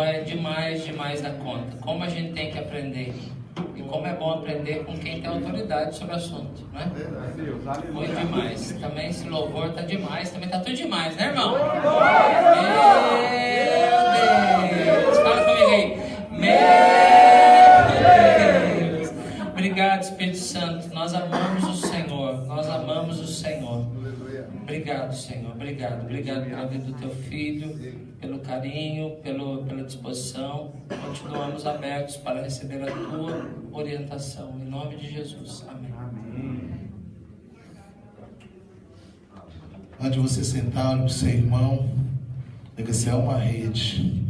joia demais, demais da conta. Como a gente tem que aprender. E como é bom aprender com quem tem autoridade sobre o assunto, né? Muito demais. Também esse louvor tá demais. Também tá tudo demais, né, irmão? Meu Deus! Fala comigo aí. Meu Deus! Obrigado, Espírito Santo. Nós amamos o Senhor. Nós amamos o Senhor. Obrigado, Senhor. Obrigado. Obrigado pela vida do teu filho, pelo carinho, pela disposição. Continuamos abertos para receber a tua orientação. Em nome de Jesus. Amém. Antes de você sentar, olhe para o seu irmão. Diga assim, é uma rede.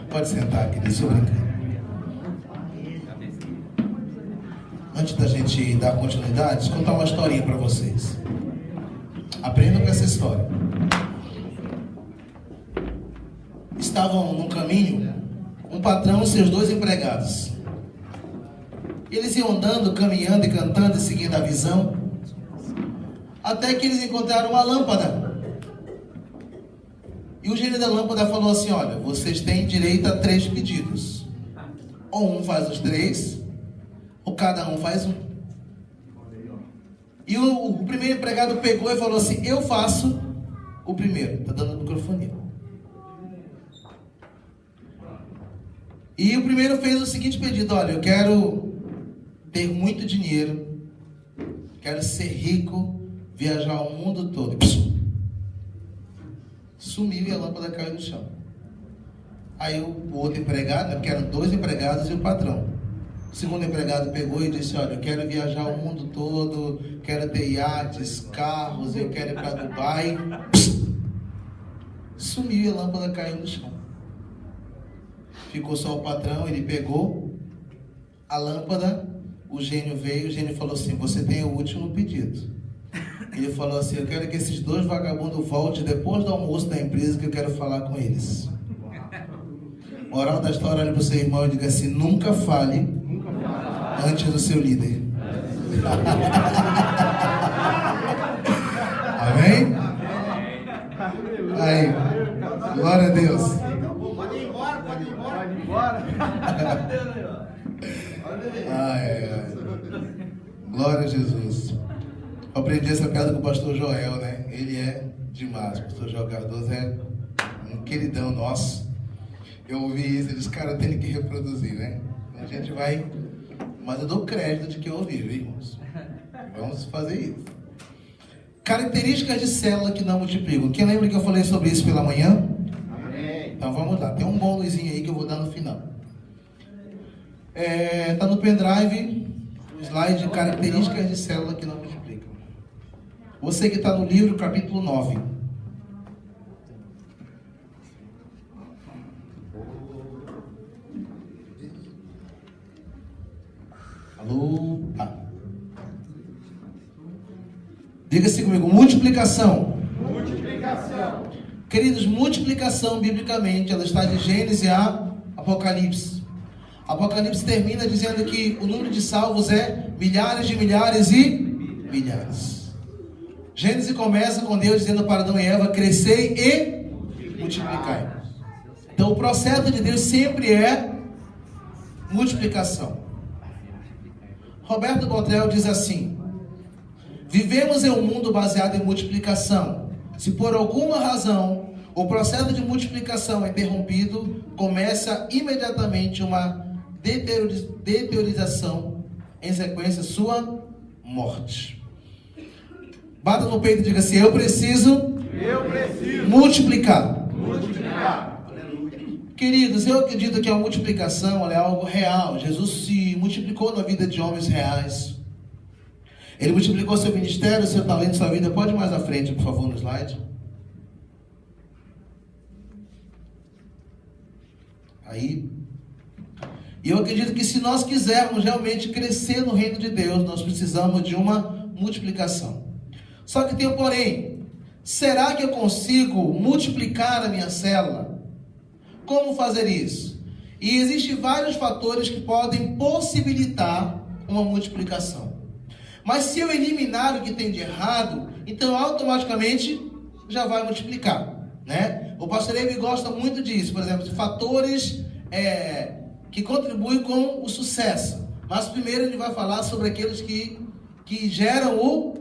Pode sentar, querido. Estou brincando. Antes da gente dar continuidade, vou contar uma historinha para vocês. Aprendam com essa história. Estavam no caminho um patrão e seus 2 empregados. Eles iam andando, caminhando e cantando e seguindo a visão, até que eles encontraram uma lâmpada. E o gênio da lâmpada falou assim: olha, vocês têm direito a 3 pedidos. Ou um faz os 3, ou cada um faz um. E o primeiro empregado pegou e falou assim: eu faço o primeiro. Está dando microfone. E o primeiro fez o seguinte pedido: olha, eu quero ter muito dinheiro, quero ser rico, viajar o mundo todo. Sumiu e a lâmpada caiu no chão. Aí o outro empregado, porque eram 2 empregados e o patrão. O segundo empregado pegou e disse: olha, eu quero viajar o mundo todo, quero ter iates, carros, eu quero ir para Dubai. Sumiu e a lâmpada caiu no chão. Ficou só o patrão, ele pegou a lâmpada, o gênio veio, o gênio falou assim: você tem o último pedido. Ele falou assim: eu quero que esses 2 vagabundos voltem depois do almoço da empresa, que eu quero falar com eles. Moral da história, olha para o seu irmão e diga assim: nunca fale antes do seu líder. Amém? Aí, glória a Deus. Pode ir embora. Glória a Jesus. Eu aprendi essa piada com o pastor Joel, né? Ele é demais. O pastor Joel Cardoso é um queridão nosso. Eu ouvi isso e disse: cara, eu tenho que reproduzir, né? A gente vai... Mas eu dou crédito de que eu ouvi, viu, irmãos? Vamos fazer isso. Características de célula que não multiplicam. Quem lembra que eu falei sobre isso pela manhã? Amém. Então vamos lá. Tem um bônusinho aí que eu vou dar no final. Está no pendrive o slide de características de célula que não multiplicam. Você que está no livro, capítulo 9. Alô? Diga-se comigo: multiplicação. Multiplicação. Queridos, multiplicação, biblicamente, ela está de Gênesis a Apocalipse. Apocalipse termina dizendo que o número de salvos é milhares de milhares e milhares. Gênesis começa com Deus dizendo para Adão e Eva: crescei e multiplicai. Então o processo de Deus sempre é multiplicação. Roberto Botrel diz assim: vivemos em um mundo baseado em multiplicação. Se por alguma razão o processo de multiplicação é interrompido, começa imediatamente uma deteriorização, em sequência sua morte. Bata no peito e diga assim: eu preciso multiplicar. Queridos, eu acredito que a multiplicação é algo real. Jesus se multiplicou na vida de homens reais. Ele multiplicou seu ministério, seu talento, sua vida. Pode ir mais à frente, por favor, no slide. Aí. E eu acredito que se nós quisermos realmente crescer no reino de Deus, nós precisamos de uma multiplicação. Só que tem um porém. Será que eu consigo multiplicar a minha célula? Como fazer isso? E existem vários fatores que podem possibilitar uma multiplicação. Mas se eu eliminar o que tem de errado, então automaticamente já vai multiplicar, né? O pastor Eibe gosta muito disso, por exemplo, de fatores que contribuem com o sucesso. Mas primeiro ele vai falar sobre aqueles que geram o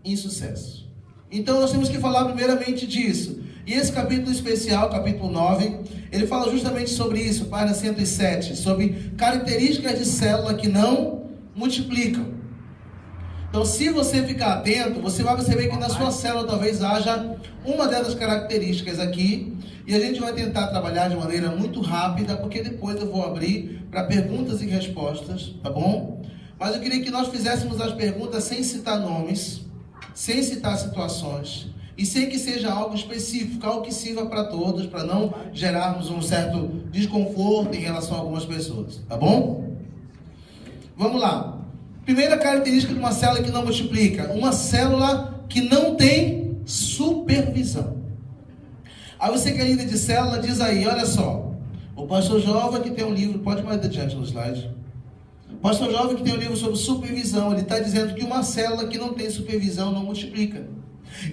insucesso. Então nós temos que falar primeiramente disso. E esse capítulo especial, capítulo 9, ele fala justamente sobre isso, página 107, sobre características de célula que não multiplicam. Então, se você ficar atento, você vai perceber que na sua célula talvez haja uma dessas características aqui, e a gente vai tentar trabalhar de maneira muito rápida, porque depois eu vou abrir para perguntas e respostas, tá bom? Mas eu queria que nós fizéssemos as perguntas sem citar nomes, sem citar situações, e sem que seja algo específico, algo que sirva para todos, para não gerarmos um certo desconforto em relação a algumas pessoas, tá bom? Vamos lá. Primeira característica de uma célula que não multiplica, uma célula que não tem supervisão. Aí você que é líder de célula diz aí, olha só, o pastor Jovem que tem um livro, pode mais adiante no slide. O pastor Jovem que tem um livro sobre supervisão, ele está dizendo que uma célula que não tem supervisão não multiplica.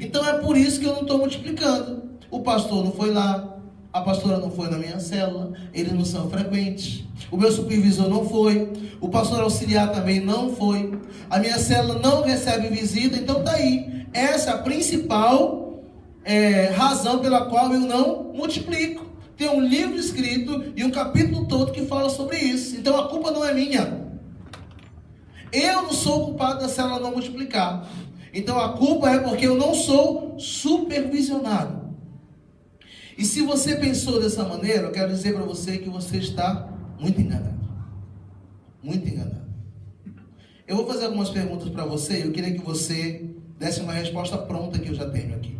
Então é por isso que eu não estou multiplicando. O pastor não foi lá, a pastora não foi na minha célula, eles não são frequentes, o meu supervisor não foi, o pastor auxiliar também não foi, a minha célula não recebe visita, então está aí. Essa é a principal razão pela qual eu não multiplico. Tem um livro escrito e um capítulo todo que fala sobre isso. Então a culpa não é minha. Eu não sou culpado da célula não multiplicar. Então a culpa é porque eu não sou supervisionado. E se você pensou dessa maneira, eu quero dizer para você que você está muito enganado. Muito enganado. Eu vou fazer algumas perguntas para você e eu queria que você desse uma resposta pronta que eu já tenho aqui.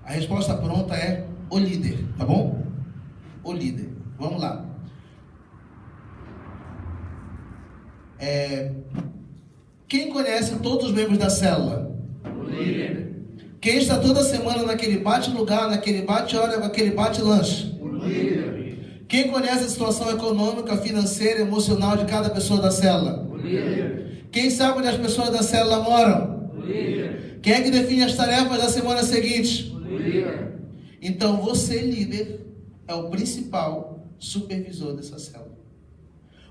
A resposta pronta é o líder, tá bom? O líder. Vamos lá. Quem conhece todos os membros da célula? O líder. Quem está toda semana naquele bate-lugar, naquele bate-hora, naquele bate-lanche? O líder. Quem conhece a situação econômica, financeira, emocional de cada pessoa da célula? O líder. Quem sabe onde as pessoas da célula moram? O líder. Quem é que define as tarefas da semana seguinte? O líder. Então você, líder, é o principal supervisor dessa célula.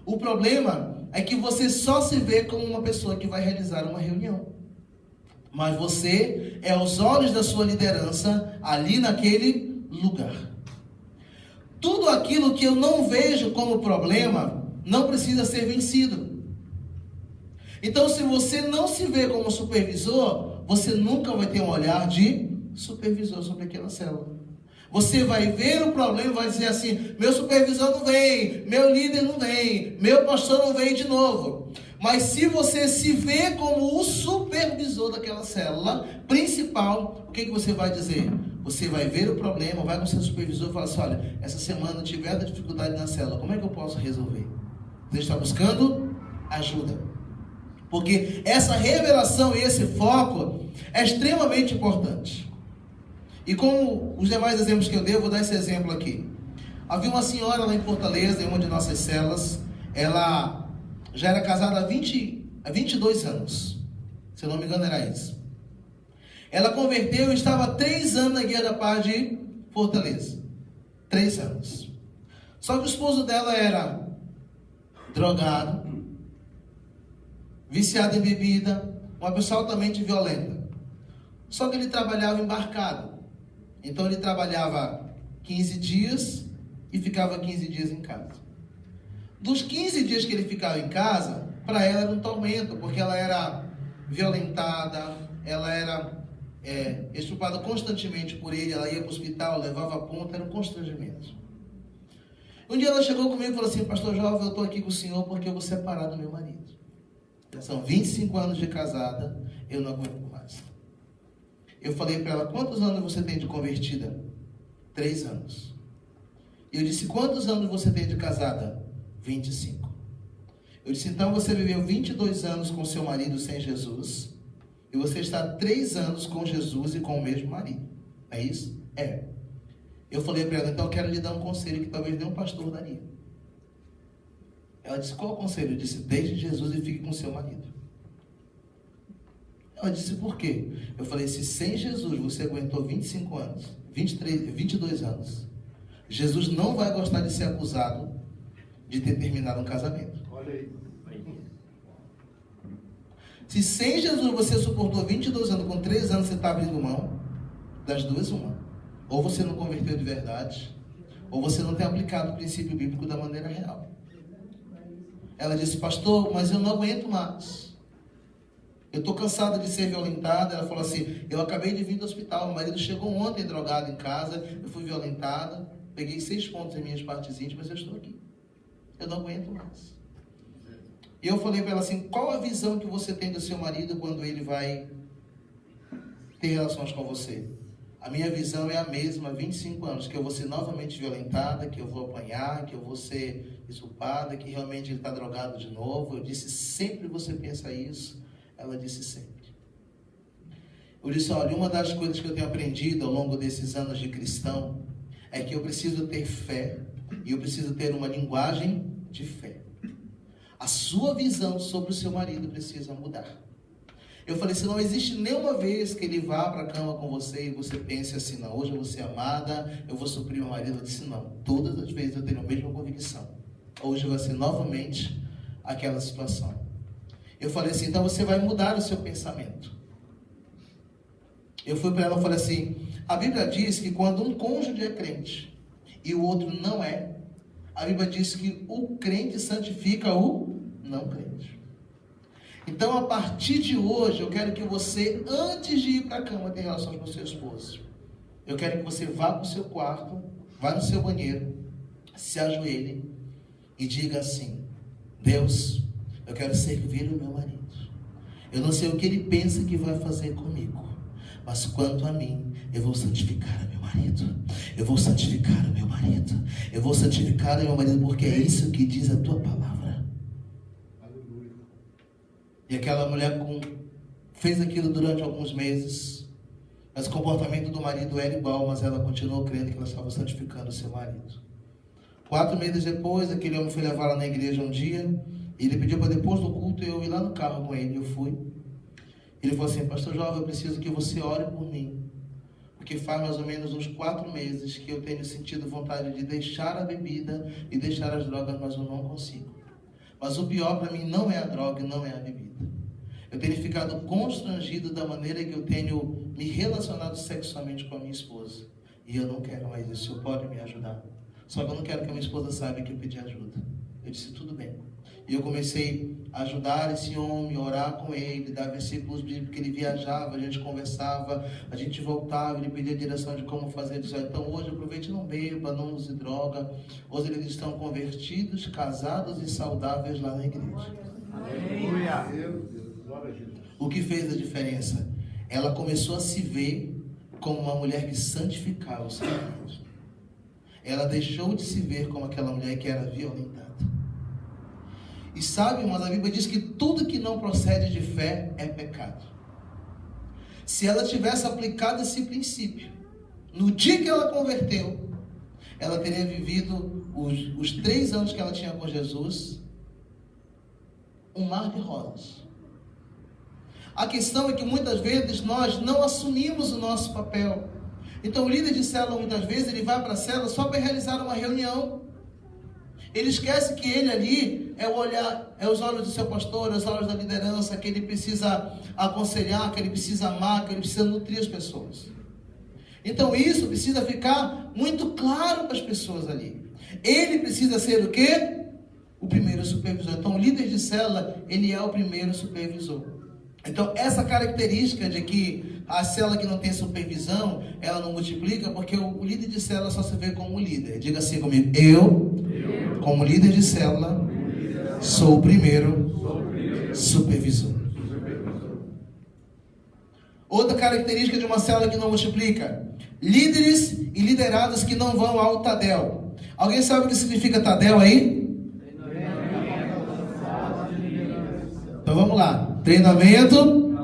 O problema é que você só se vê como uma pessoa que vai realizar uma reunião. Mas você é aos olhos da sua liderança ali naquele lugar. Tudo aquilo que eu não vejo como problema não precisa ser vencido. Então, se você não se vê como supervisor, você nunca vai ter um olhar de supervisor sobre aquela célula. Você vai ver o problema e vai dizer assim, meu supervisor não vem, meu líder não vem, meu pastor não vem de novo. Mas se você se vê como o supervisor daquela célula principal, o que você vai dizer? Você vai ver o problema, vai com o seu supervisor e fala assim, olha, essa semana eu tiver dificuldade na célula, como é que eu posso resolver? Você está buscando ajuda. Porque essa revelação e esse foco é extremamente importante. E como os demais exemplos que eu dei, eu vou dar esse exemplo aqui. Havia uma senhora lá em Fortaleza, em uma de nossas células, ela já era casada há 22 anos. Se eu não me engano era isso. Ela converteu e estava 3 anos na Guia da Paz de Fortaleza. 3 anos. Só que o esposo dela era drogado, viciado em bebida, uma pessoa altamente violenta. Só que ele trabalhava embarcado. Então ele trabalhava 15 dias e ficava 15 dias em casa. Dos 15 dias que ele ficava em casa, para ela era um tormento, porque ela era violentada, ela era estuprada constantemente por ele, ela ia para o hospital, levava a ponta, era um constrangimento. Um dia ela chegou comigo e falou assim, pastor Jovem, eu estou aqui com o senhor porque eu vou separar do meu marido. São 25 anos de casada, eu não aguento mais. Eu falei para ela, quantos anos você tem de convertida? 3 anos. Eu disse, quantos anos você tem de casada? 25. Eu disse, então você viveu 22 anos com seu marido sem Jesus, e você está 3 anos com Jesus e com o mesmo marido. É isso? É. Eu falei para ela, então eu quero lhe dar um conselho que talvez nenhum pastor daria. Ela disse, qual o conselho? Eu disse, deixe Jesus e fique com seu marido. Ela disse, por quê? Eu falei, se sem Jesus você aguentou 25 anos, 22 anos. Jesus não vai gostar de ser acusado de ter terminado um casamento. Olha aí. Se sem Jesus você suportou 22 anos, com 3 anos você está abrindo mão, das duas uma. Ou você não converteu de verdade, ou você não tem aplicado o princípio bíblico da maneira real. Ela disse, pastor, mas eu não aguento mais. Eu estou cansada de ser violentada. Ela falou assim, eu acabei de vir do hospital, meu marido chegou ontem drogado em casa, eu fui violentada, peguei 6 pontos em minhas partes íntimas, eu estou aqui. Eu não aguento mais. E eu falei para ela assim, qual a visão que você tem do seu marido quando ele vai ter relações com você? A minha visão é a mesma há 25 anos, que eu vou ser novamente violentada, que eu vou apanhar, que eu vou ser usurpada, que realmente ele está drogado de novo. Eu disse, sempre você pensa isso? Ela disse, sempre. Eu disse, olha, uma das coisas que eu tenho aprendido ao longo desses anos de cristão é que eu preciso ter fé e eu preciso ter uma linguagem de fé. A sua visão sobre o seu marido precisa mudar. Eu falei, se não existe nenhuma vez que ele vá para a cama com você e você pense assim, não, hoje eu vou ser amada, eu vou suprir meu marido. Eu disse, não, todas as vezes eu tenho a mesma convicção. Hoje vai ser novamente aquela situação. Eu falei assim, então você vai mudar o seu pensamento. Eu fui para ela e falei assim, a Bíblia diz que quando um cônjuge é crente e o outro não é, a Bíblia diz que o crente santifica o não crente. Então, a partir de hoje, eu quero que você, antes de ir para a cama ter relações com seu esposo, eu quero que você vá para o seu quarto, vá no seu banheiro, se ajoelhe e diga assim, Deus, eu quero servir o meu marido. Eu não sei o que ele pensa que vai fazer comigo, mas quanto a mim, eu vou santificar o meu marido. Eu vou santificar o meu marido. Eu vou santificar o meu marido, porque é isso que diz a tua palavra. Aleluia. E aquela mulher fez aquilo durante alguns meses, mas o comportamento do marido era igual, mas ela continuou crendo que ela estava santificando o seu marido. 4 meses depois, aquele homem foi levar ela na igreja um dia, e ele pediu para depois do culto eu ir lá no carro com ele. Eu fui. Ele falou assim, pastor Jovem, eu preciso que você ore por mim, porque faz mais ou menos uns 4 meses que eu tenho sentido vontade de deixar a bebida e deixar as drogas, mas eu não consigo. Mas o pior para mim não é a droga, não é a bebida. Eu tenho ficado constrangido da maneira que eu tenho me relacionado sexualmente com a minha esposa. E eu não quero mais isso, o senhor pode me ajudar? Só que eu não quero que a minha esposa saiba que eu pedi ajuda. Eu disse, tudo bem. E eu comecei a ajudar esse homem, orar com ele, dar versículos bíblicos, porque ele viajava, a gente conversava, a gente voltava, ele pedia direção de como fazer isso. Então hoje aproveite, não beba, não use droga. Hoje eles estão convertidos, casados e saudáveis lá na igreja. Aleluia. O que fez a diferença? Ela começou a se ver como uma mulher que santificava o seu marido. Ela deixou de se ver como aquela mulher que era violentada. E sabe, mas a Bíblia diz que tudo que não procede de fé é pecado. Se ela tivesse aplicado esse princípio, no dia que ela converteu, ela teria vivido os 3 anos que ela tinha com Jesus, um mar de rosas. A questão é que muitas vezes nós não assumimos o nosso papel. Então o líder de célula, muitas vezes, ele vai para a célula só para realizar uma reunião. Ele esquece que ele ali é o olhar, é os olhos do seu pastor, é os olhos da liderança, que ele precisa aconselhar, que ele precisa amar, que ele precisa nutrir as pessoas. Então isso precisa ficar muito claro para as pessoas ali. Ele precisa ser o quê? O primeiro supervisor. Então o líder de célula, ele é o primeiro supervisor. Então essa característica de que a célula que não tem supervisão, ela não multiplica, porque o líder de célula só se vê como líder. Diga assim comigo, eu como líder de célula, sou o primeiro supervisor. Outra característica de uma célula que não multiplica, líderes e liderados que não vão ao Tadel. Alguém sabe o que significa Tadel aí? Então vamos lá. Treinamento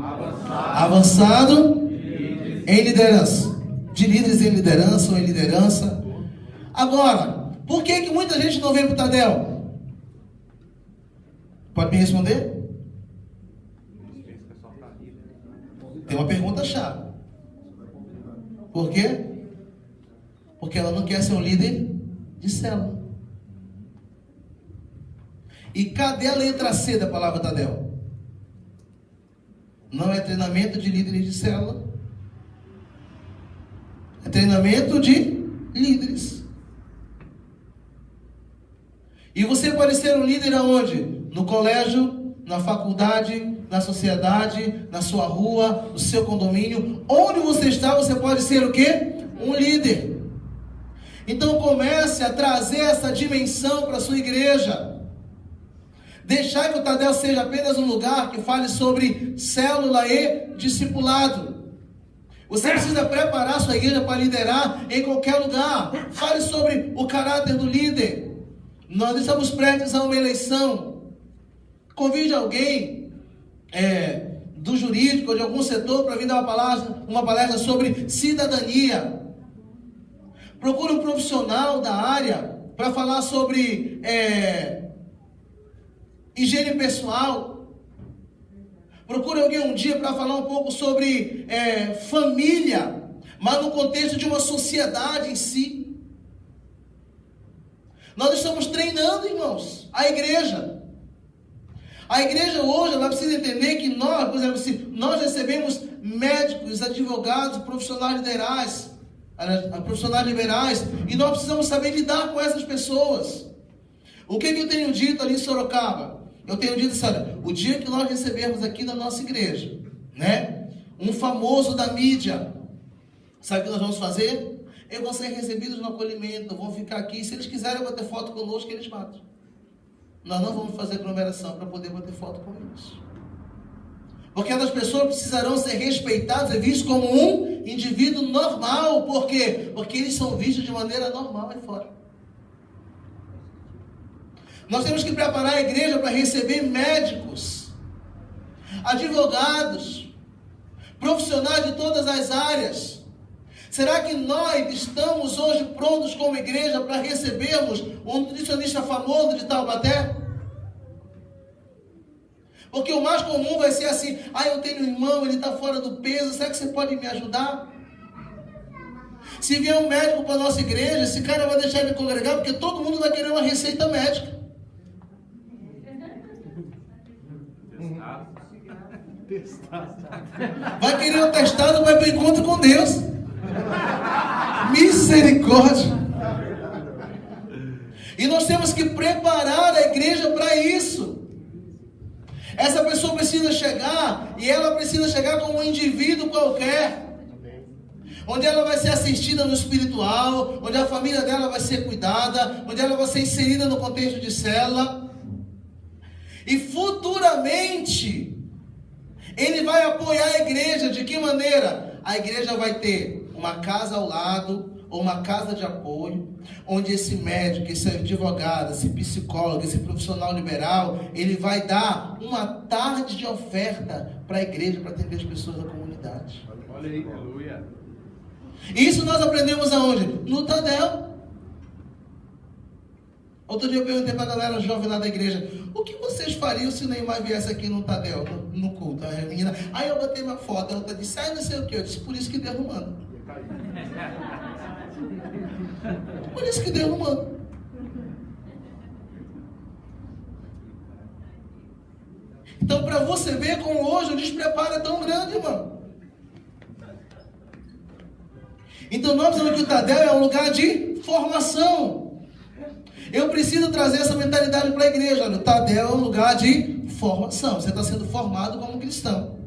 avançado em liderança. De líderes em liderança ou em liderança. Agora, por que muita gente não vem para o Tadel? Pode me responder? Tem uma pergunta chave. Por quê? Porque ela não quer ser um líder de célula. E cadê a letra C da palavra Tadel? Não é treinamento de líderes de célula. É treinamento de líderes. E você pode ser um líder aonde? No colégio, na faculdade, na sociedade, na sua rua, no seu condomínio. Onde você está, você pode ser o quê? Um líder. Então comece a trazer essa dimensão para a sua igreja. Deixar que o Tadel seja apenas um lugar que fale sobre célula e discipulado. Você precisa preparar a sua igreja para liderar em qualquer lugar. Fale sobre o caráter do líder. Nós estamos prestes a uma eleição. Convide alguém do jurídico ou de algum setor para vir dar uma palestra sobre cidadania. Procure um profissional da área para falar sobre higiene pessoal. Procure alguém um dia para falar um pouco sobre família, mas no contexto de uma sociedade em si. Nós estamos treinando, irmãos, a igreja. A igreja hoje, ela precisa entender que nós, por exemplo, se nós recebemos médicos, advogados, profissionais liberais, e nós precisamos saber lidar com essas pessoas. O que eu tenho dito ali em Sorocaba? Eu tenho dito assim, olha, o dia que nós recebermos aqui na nossa igreja, né, um famoso da mídia, sabe o que nós vamos fazer? Eles vão ser recebidos no acolhimento, vão ficar aqui, se eles quiserem bater foto conosco, eles batem. Nós não vamos fazer aglomeração para poder bater foto com eles. Porque essas pessoas precisarão ser respeitadas e vistas como um indivíduo normal. Por quê? Porque eles são vistos de maneira normal aí fora. Nós temos que preparar a igreja para receber médicos, advogados, profissionais de todas as áreas. Será que nós estamos hoje prontos como igreja para recebermos um nutricionista famoso de Taubaté? Porque o mais comum vai ser assim, eu tenho um irmão, ele está fora do peso, será que você pode me ajudar? Se vier um médico para a nossa igreja, esse cara vai deixar de congregar, porque todo mundo vai querer uma receita médica. Vai querer um testado, vai para o encontro com Deus. Misericórdia. E nós temos que preparar a igreja para isso. Essa pessoa precisa chegar, e ela precisa chegar como um indivíduo qualquer, onde ela vai ser assistida no espiritual, onde a família dela vai ser cuidada, onde ela vai ser inserida no contexto de célula, e futuramente ele vai apoiar a igreja. De que maneira? A igreja vai ter uma casa ao lado, ou uma casa de apoio, onde esse médico, esse advogado, esse psicólogo, esse profissional liberal, ele vai dar uma tarde de oferta para a igreja, para atender as pessoas da comunidade. Olha aí, aleluia. Isso nós aprendemos aonde? No Tadel. Outro dia eu perguntei para a galera jovem lá da igreja, o que vocês fariam se o Neymar viesse aqui no Tadel, no culto? A menina, aí eu botei uma foto, a outra disse, não sei o que, eu disse, por isso que Deus não manda. Por isso que Deus não manda. Então, para você ver como hoje o despreparo é tão grande, irmão. Então, nós precisamos que o Tadel é um lugar de formação. Eu preciso trazer essa mentalidade para a igreja. Olha, o Tadel é um lugar de formação. Você está sendo formado como cristão.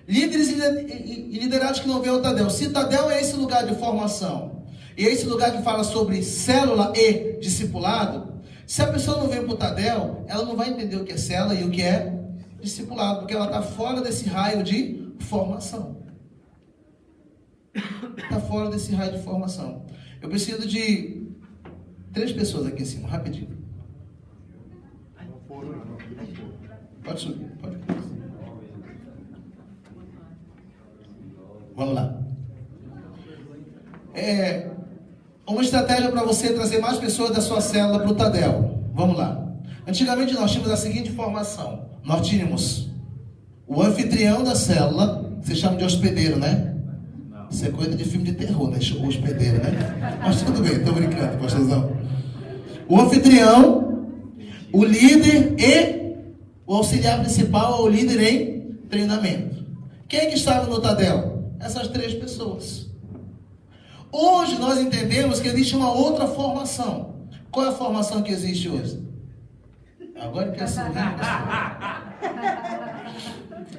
Líderes e liderados que não veem o Tadel. Se Tadel é esse lugar de formação, e é esse lugar que fala sobre célula e discipulado, se a pessoa não vem para o Tadel, ela não vai entender o que é célula e o que é discipulado, porque ela está fora desse raio de formação. Está fora desse raio de formação. Eu preciso de 3 pessoas aqui em cima, rapidinho. Pode subir, pode. Vamos lá. Uma estratégia para você trazer mais pessoas da sua célula para o Tadel. Vamos lá. Antigamente nós tínhamos a seguinte formação. Nós tínhamos O anfitrião da célula, vocês chamam de hospedeiro, né? Isso é coisa de filme de terror, né? O hospedeiro, né? Mas tudo bem, estou brincando, pastorzão. O anfitrião, o líder e o auxiliar principal ou o líder em treinamento. Quem é que estava no Tadel? Essas 3 pessoas. Hoje nós entendemos que existe uma outra formação. Qual é a formação que existe hoje? Agora que é assim, né?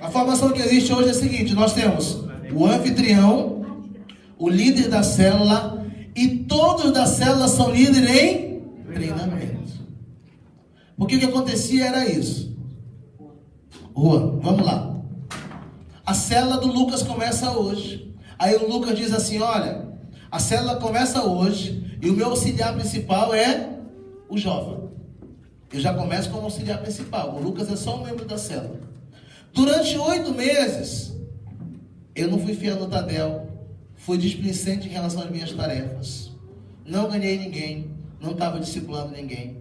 A formação que existe hoje é a seguinte: nós temos o anfitrião, o líder da célula, e todos da célula são líderes em treinamento. Porque o que acontecia era isso. Juan, vamos lá. A célula do Lucas começa hoje. Aí o Lucas diz assim: olha, a célula começa hoje e o meu auxiliar principal é o jovem. Eu já começo como auxiliar principal. O Lucas é só um membro da célula. Durante 8 meses, eu não fui fiel no Tadel. Fui displicente em relação às minhas tarefas. Não ganhei ninguém. Não estava discipulando ninguém.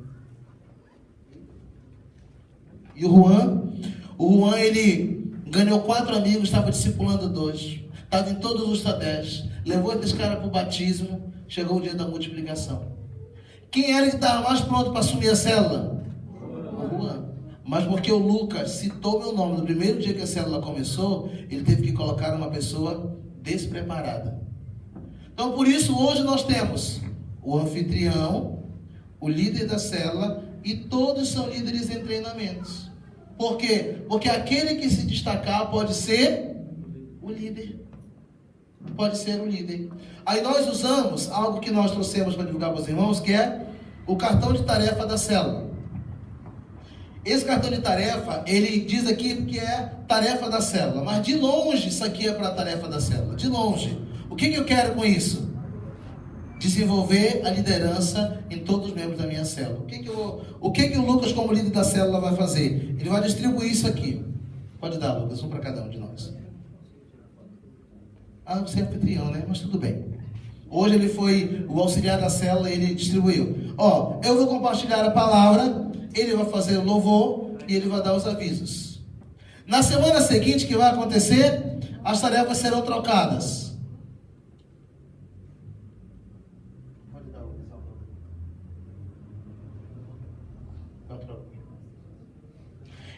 E o Juan, ele ganhou 4 amigos, estava discipulando 2. Estava em todos os Tadés. Levou esses caras para o batismo. Chegou o dia da multiplicação. Quem era que estava mais pronto para assumir a célula? O Juan. Mas porque o Lucas citou meu nome no primeiro dia que a célula começou, ele teve que colocar uma pessoa despreparada. Então, por isso, hoje nós temos o anfitrião, o líder da célula, e todos são líderes em treinamentos. Por quê? Porque aquele que se destacar pode ser o líder. Pode ser o líder. Aí nós usamos algo que nós trouxemos para divulgar para os irmãos, que é o cartão de tarefa da célula. Esse cartão de tarefa, ele diz aqui que é tarefa da célula. Mas de longe isso aqui é para a tarefa da célula. De longe. O que eu quero com isso? Desenvolver a liderança em todos os membros da minha célula. O que o Lucas, como líder da célula, vai fazer? Ele vai distribuir isso aqui. Pode dar, Lucas, um para cada um de nós. Você é anfitrião, né? Mas tudo bem. Hoje ele foi o auxiliar da célula e ele distribuiu. Eu vou compartilhar a palavra, ele vai fazer o louvor e ele vai dar os avisos. Na semana seguinte, o que vai acontecer? As tarefas serão trocadas.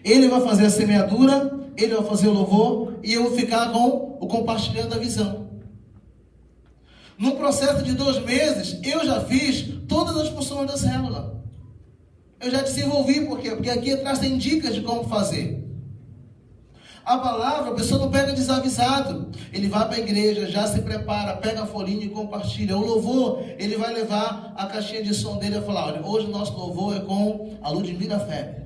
Ele vai fazer a semeadura, ele vai fazer o louvor e eu vou ficar com o compartilhando a visão. No processo de 2 meses, eu já fiz todas as funções da célula. Eu já desenvolvi, por quê? Porque aqui atrás tem dicas de como fazer. A palavra, a pessoa não pega desavisado. Ele vai para a igreja, já se prepara, pega a folhinha e compartilha. O louvor, ele vai levar a caixinha de som dele e vai falar: olha, hoje o nosso louvor é com a Ludmila Feber.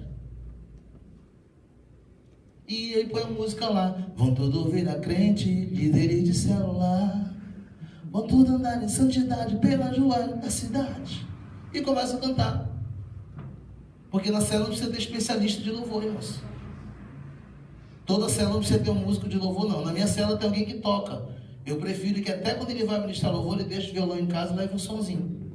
E ele põe a música lá. Vão todos ouvir a crente, líderes de célula. Vão todos andar em santidade pela joelha da cidade. E começa a cantar. Porque na célula não precisa ter especialista de louvor, irmãos. Toda célula não precisa ter um músico de louvor, não. Na minha célula tem alguém que toca. Eu prefiro que até quando ele vai ministrar louvor, ele deixe o violão em casa e leve um sonzinho.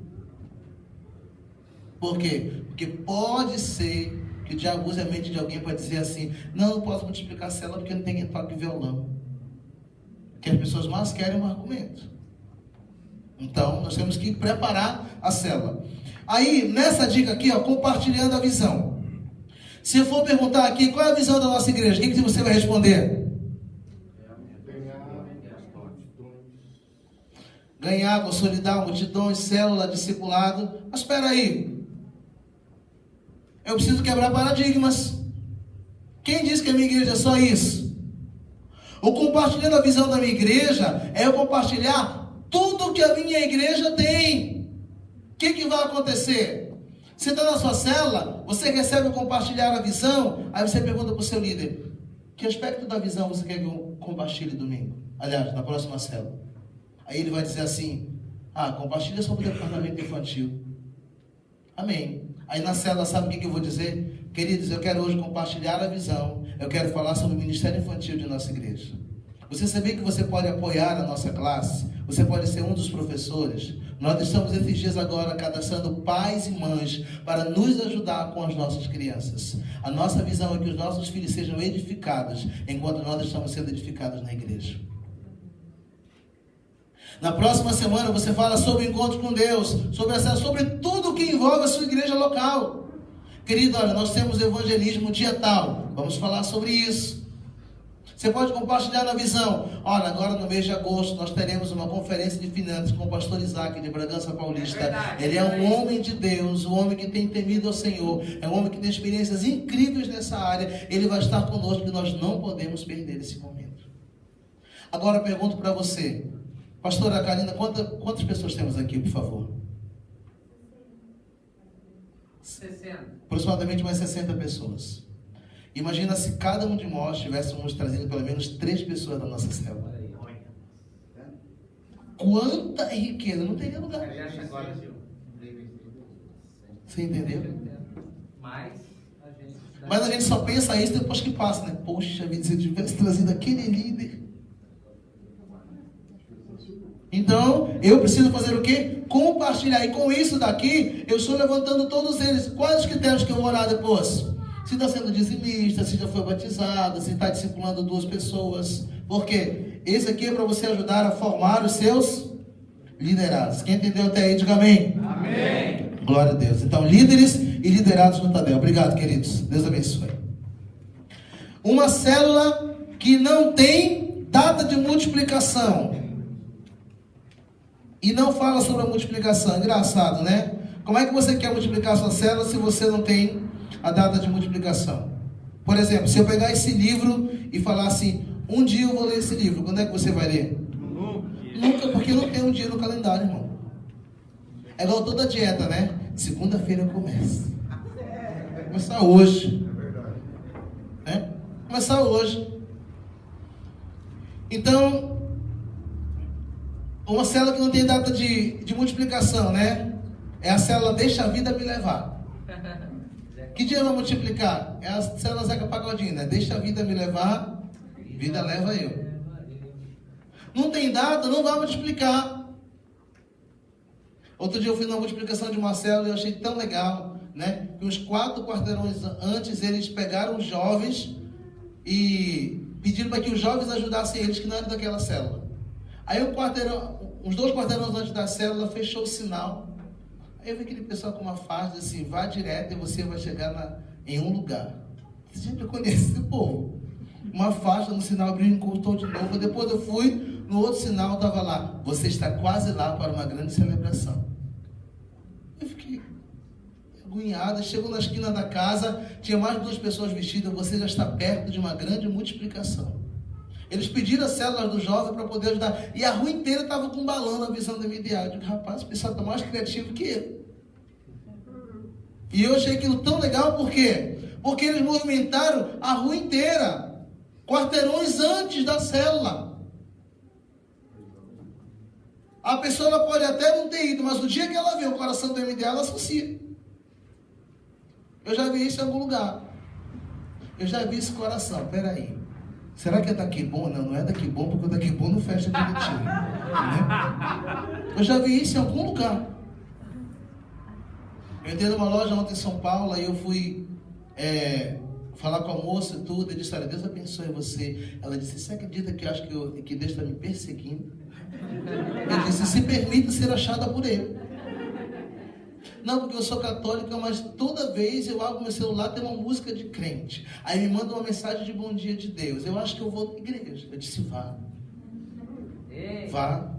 Por quê? Porque pode ser que o diabo use a mente de alguém para dizer assim: não posso multiplicar a célula porque não tem quem toque violão. Que as pessoas mais querem um argumento. Então, nós temos que preparar a célula. Aí, nessa dica aqui, compartilhando a visão. Se eu for perguntar aqui, qual é a visão da nossa igreja? O que você vai responder? Ganhar, consolidar multidões, célula, discipulado. Mas espera aí. Eu preciso quebrar paradigmas. Quem disse que a minha igreja é só isso? O compartilhando a visão da minha igreja é eu compartilhar tudo que a minha igreja tem. O que vai acontecer? Você está na sua célula, você recebe o compartilhar a visão, aí você pergunta para o seu líder: que aspecto da visão você quer que eu compartilhe domingo? Aliás, na próxima célula. Aí ele vai dizer assim: compartilha sobre o departamento infantil. Amém. Aí na célula, sabe o que eu vou dizer? Queridos, eu quero hoje compartilhar a visão. Eu quero falar sobre o ministério infantil de nossa igreja. Você sabia que você pode apoiar a nossa classe? Você pode ser um dos professores. Nós estamos esses dias agora cadastrando pais e mães para nos ajudar com as nossas crianças. A nossa visão é que os nossos filhos sejam edificados enquanto nós estamos sendo edificados na igreja. Na próxima semana você fala sobre o encontro com Deus, sobre tudo que envolve a sua igreja local. Querido, olha, nós temos evangelismo dia tal. Vamos falar sobre isso. Você pode compartilhar na visão. Olha, agora no mês de agosto nós teremos uma conferência de finanças com o pastor Isaac de Bragança Paulista. Ele é um homem de Deus, um homem que tem temido ao Senhor. É um homem que tem experiências incríveis nessa área. Ele vai estar conosco e nós não podemos perder esse momento. Agora eu pergunto para você, pastora Karina, quantas pessoas temos aqui, por favor? 60. Aproximadamente umas 60 pessoas. Imagina se cada um de nós tivéssemos trazido pelo menos 3 pessoas da nossa célula. Quanta riqueza, não teria lugar. Você entendeu? Mas a gente só pensa isso depois que passa, né? Poxa vida, se eu tivesse trazido aquele líder. Então, eu preciso fazer o quê? Compartilhar. E com isso daqui, eu estou levantando todos eles. Quais os critérios que eu vou orar depois? Se está sendo dizimista, se já foi batizado, se está discipulando 2 pessoas. Por quê? Esse aqui é para você ajudar a formar os seus liderados. Quem entendeu até aí, diga amém. Amém. Glória a Deus. Então, líderes e liderados no Tadel. Obrigado, queridos. Deus abençoe. Uma célula que não tem data de multiplicação. E não fala sobre a multiplicação. Engraçado, né? Como é que você quer multiplicar a sua célula se você não tem a data de multiplicação? Por exemplo, se eu pegar esse livro e falar assim, um dia eu vou ler esse livro, quando é que você vai ler? Nunca, porque não tem um dia no calendário, irmão. É igual toda dieta, né? Segunda-feira eu começo. Vou começar hoje. Né? Começar hoje. Então, uma célula que não tem data de multiplicação, né? É a célula Deixa a Vida Me Levar. Que dia vai multiplicar? É a célula Zeca Pagodinho, né? Deixa a vida me levar, vida leva eu. Não tem data, não vai multiplicar. Outro dia eu fui na multiplicação de uma célula e eu achei tão legal, né? Que uns 4 quarteirões antes eles pegaram os jovens e pediram para que os jovens ajudassem eles que não eram daquela célula. Aí uns 2 quarteirões antes da célula fechou o sinal. Aí eu vi aquele pessoal com uma faixa assim, vá direto e você vai chegar em um lugar. Você sempre conhece esse povo. Uma faixa no sinal, abriu e encurtou de novo. Depois eu fui, no outro sinal estava lá, você está quase lá para uma grande celebração. Eu fiquei agoniada, chegou na esquina da casa, tinha mais de 2 pessoas vestidas, você já está perto de uma grande multiplicação. Eles pediram as células do jovem para poder ajudar. E a rua inteira estava com um balão na visão da MDA. Eu digo, rapaz, o pessoal está mais criativo que eu. E eu achei aquilo tão legal, por quê? Porque eles movimentaram a rua inteira, quarteirões antes da célula. A pessoa ela pode até não ter ido, mas o dia que ela vê o coração do MDA, ela associa. Eu já vi isso em algum lugar. Eu já vi esse coração, peraí. Será que é daqui bom? Não, não é daqui bom, porque o daqui bom não fecha direitinho. Né? Eu já vi isso em algum lugar. Eu entrei numa loja ontem em São Paulo, aí eu fui falar com a moça e tudo. Eu disse, olha, Deus abençoe você. Ela disse, você acredita que eu acho que Deus está me perseguindo? Eu disse, se permita ser achada por Ele. Não, porque eu sou católica, mas toda vez eu abro meu celular, tem uma música de crente. Aí me manda uma mensagem de bom dia de Deus. Eu acho que eu vou na igreja. Eu disse, vá. Vá.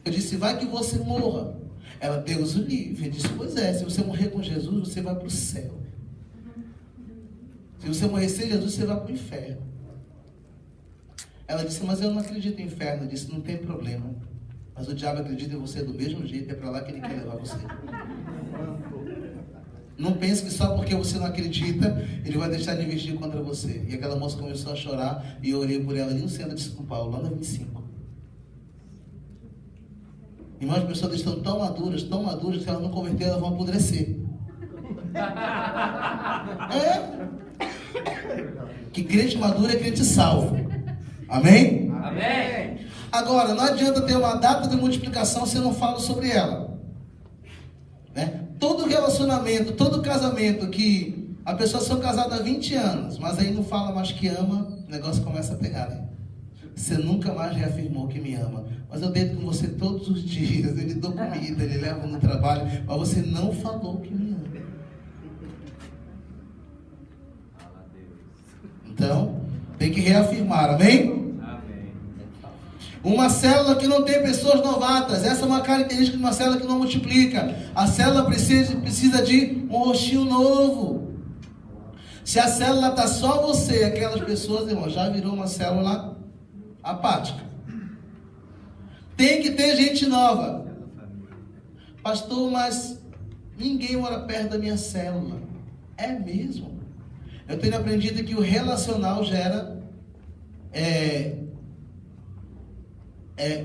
Eu disse, vai que você morra. Ela, Deus o livre. Eu disse, pois é, se você morrer com Jesus, você vai para o céu. Se você morrer sem Jesus, você vai para o inferno. Ela disse, mas eu não acredito em inferno. Eu disse, não tem problema. Mas o diabo acredita em você do mesmo jeito, é para lá que ele quer levar você. Não pense que só porque você não acredita, ele vai deixar de investir contra você. E aquela moça começou a chorar, e eu orei por ela ali no centro de São Paulo, lá na 25. Irmãos, as pessoas estão tão maduras, que se elas não converter, elas vão apodrecer. Que crente maduro é crente salvo. Amém? Amém. Agora, não adianta ter uma data de multiplicação se eu não falo sobre ela. Né? Todo relacionamento, todo casamento que a pessoa são casada há 20 anos, mas aí não fala mais que ama, o negócio começa a pegar, né? Você nunca mais reafirmou que me ama. Mas eu deito com você todos os dias, eu lhe dou comida, ele leva no trabalho, mas você não falou que me ama. Então, tem que reafirmar, amém? Amém. Uma célula que não tem pessoas novatas, essa é uma característica de uma célula que não multiplica. A célula precisa de um rostinho novo. Se a célula está só você e aquelas pessoas, irmão, já virou uma célula apática. Tem que ter gente nova. Pastor, mas ninguém mora perto da minha célula. É mesmo? Eu tenho aprendido que o relacional gera...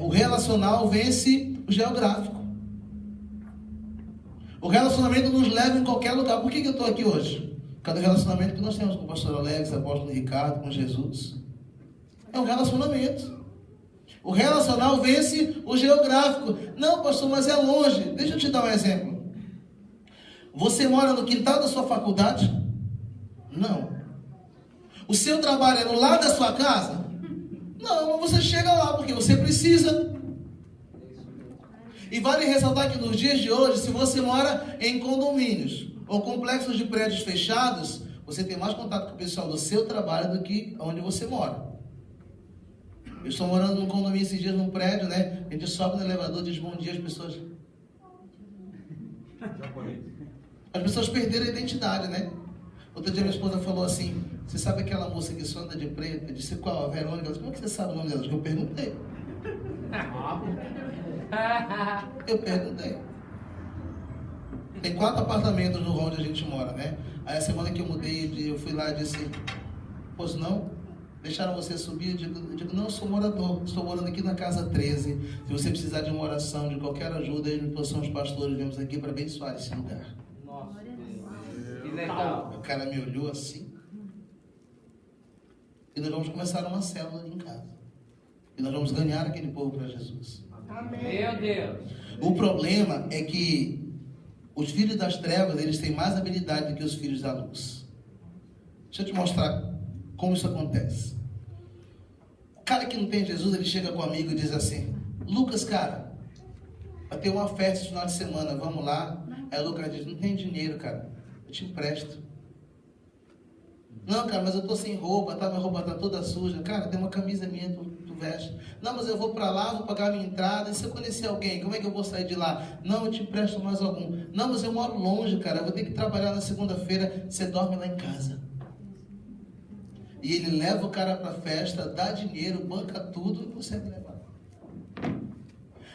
o relacional vence o geográfico. O relacionamento nos leva em qualquer lugar. Por que eu estou aqui hoje? Por causa do relacionamento que nós temos com o pastor Alex, o apóstolo Ricardo, com Jesus. É um relacionamento. O relacional vence o geográfico. Não, pastor, mas é longe. Deixa eu te dar um exemplo. Você mora no quintal da sua faculdade? Não. O seu trabalho é no lado da sua casa? Não, mas você chega lá porque você precisa. E vale ressaltar que nos dias de hoje, se você mora em condomínios ou complexos de prédios fechados, você tem mais contato com o pessoal do seu trabalho do que onde você mora. Eu estou morando num condomínio esses dias, num prédio, né? A gente sobe no elevador, diz bom dia, as pessoas perderam a identidade, né? Outro dia minha esposa falou assim, você sabe aquela moça que só anda de preto? Eu disse, qual? A Verônica. Ela disse, como é que você sabe o nome dela? Eu perguntei. Tem 4 apartamentos no onde a gente mora, né? Aí a semana que eu mudei, eu fui lá e disse, pois não? Deixaram você subir? Eu digo, não, eu sou morador. Estou morando aqui na casa 13. Se você precisar de uma oração, de qualquer ajuda, nós somos pastores, viemos aqui para abençoar esse lugar. Nossa, que legal. O cara me olhou assim. E nós vamos começar uma célula em casa. E nós vamos ganhar aquele povo para Jesus. Amém. Meu Deus. O problema é que os filhos das trevas, eles têm mais habilidade do que os filhos da luz. Deixa eu te mostrar como isso acontece. O cara que não tem Jesus, ele chega com um amigo e diz assim, Lucas, cara, vai ter uma festa esse final de semana, vamos lá. Aí o Lucas diz, não tem dinheiro, cara, eu te empresto. Não, cara, mas eu tô sem roupa, tá? Minha roupa tá toda suja. Cara, tem uma camisa minha, tu veste. Não, mas eu vou para lá, vou pagar a minha entrada. E se eu conhecer alguém, como é que eu vou sair de lá? Não, eu te empresto mais algum. Não, mas eu moro longe, cara, eu vou ter que trabalhar na segunda-feira. Você dorme lá em casa. E ele leva o cara para a festa, dá dinheiro, banca tudo e consegue levar.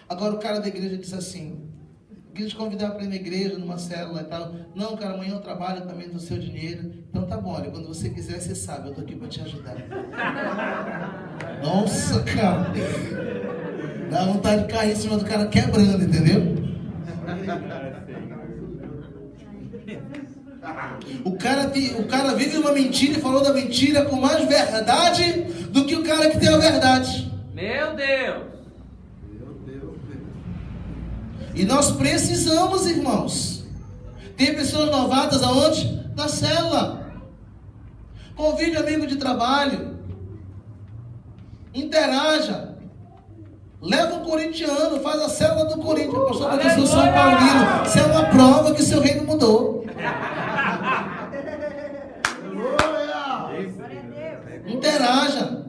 Agora o cara da igreja diz assim, quis te convidar para ir na igreja, numa célula e tal. Não, cara, amanhã eu trabalho também do seu dinheiro. Então tá bom, olha, quando você quiser, você sabe, eu estou aqui para te ajudar. Nossa, cara. Dá vontade de cair em cima do cara quebrando, entendeu? O cara vive uma mentira e falou da mentira com mais verdade do que o cara que tem a verdade. Meu Deus. E nós precisamos, irmãos. Tem pessoas novatas aonde? Na célula. Convide amigo de trabalho. Interaja. Leva um corintiano, faz a célula do Corinthians. Pastor, porque eu sou São Paulino. Isso é uma prova que seu reino mudou. Interaja.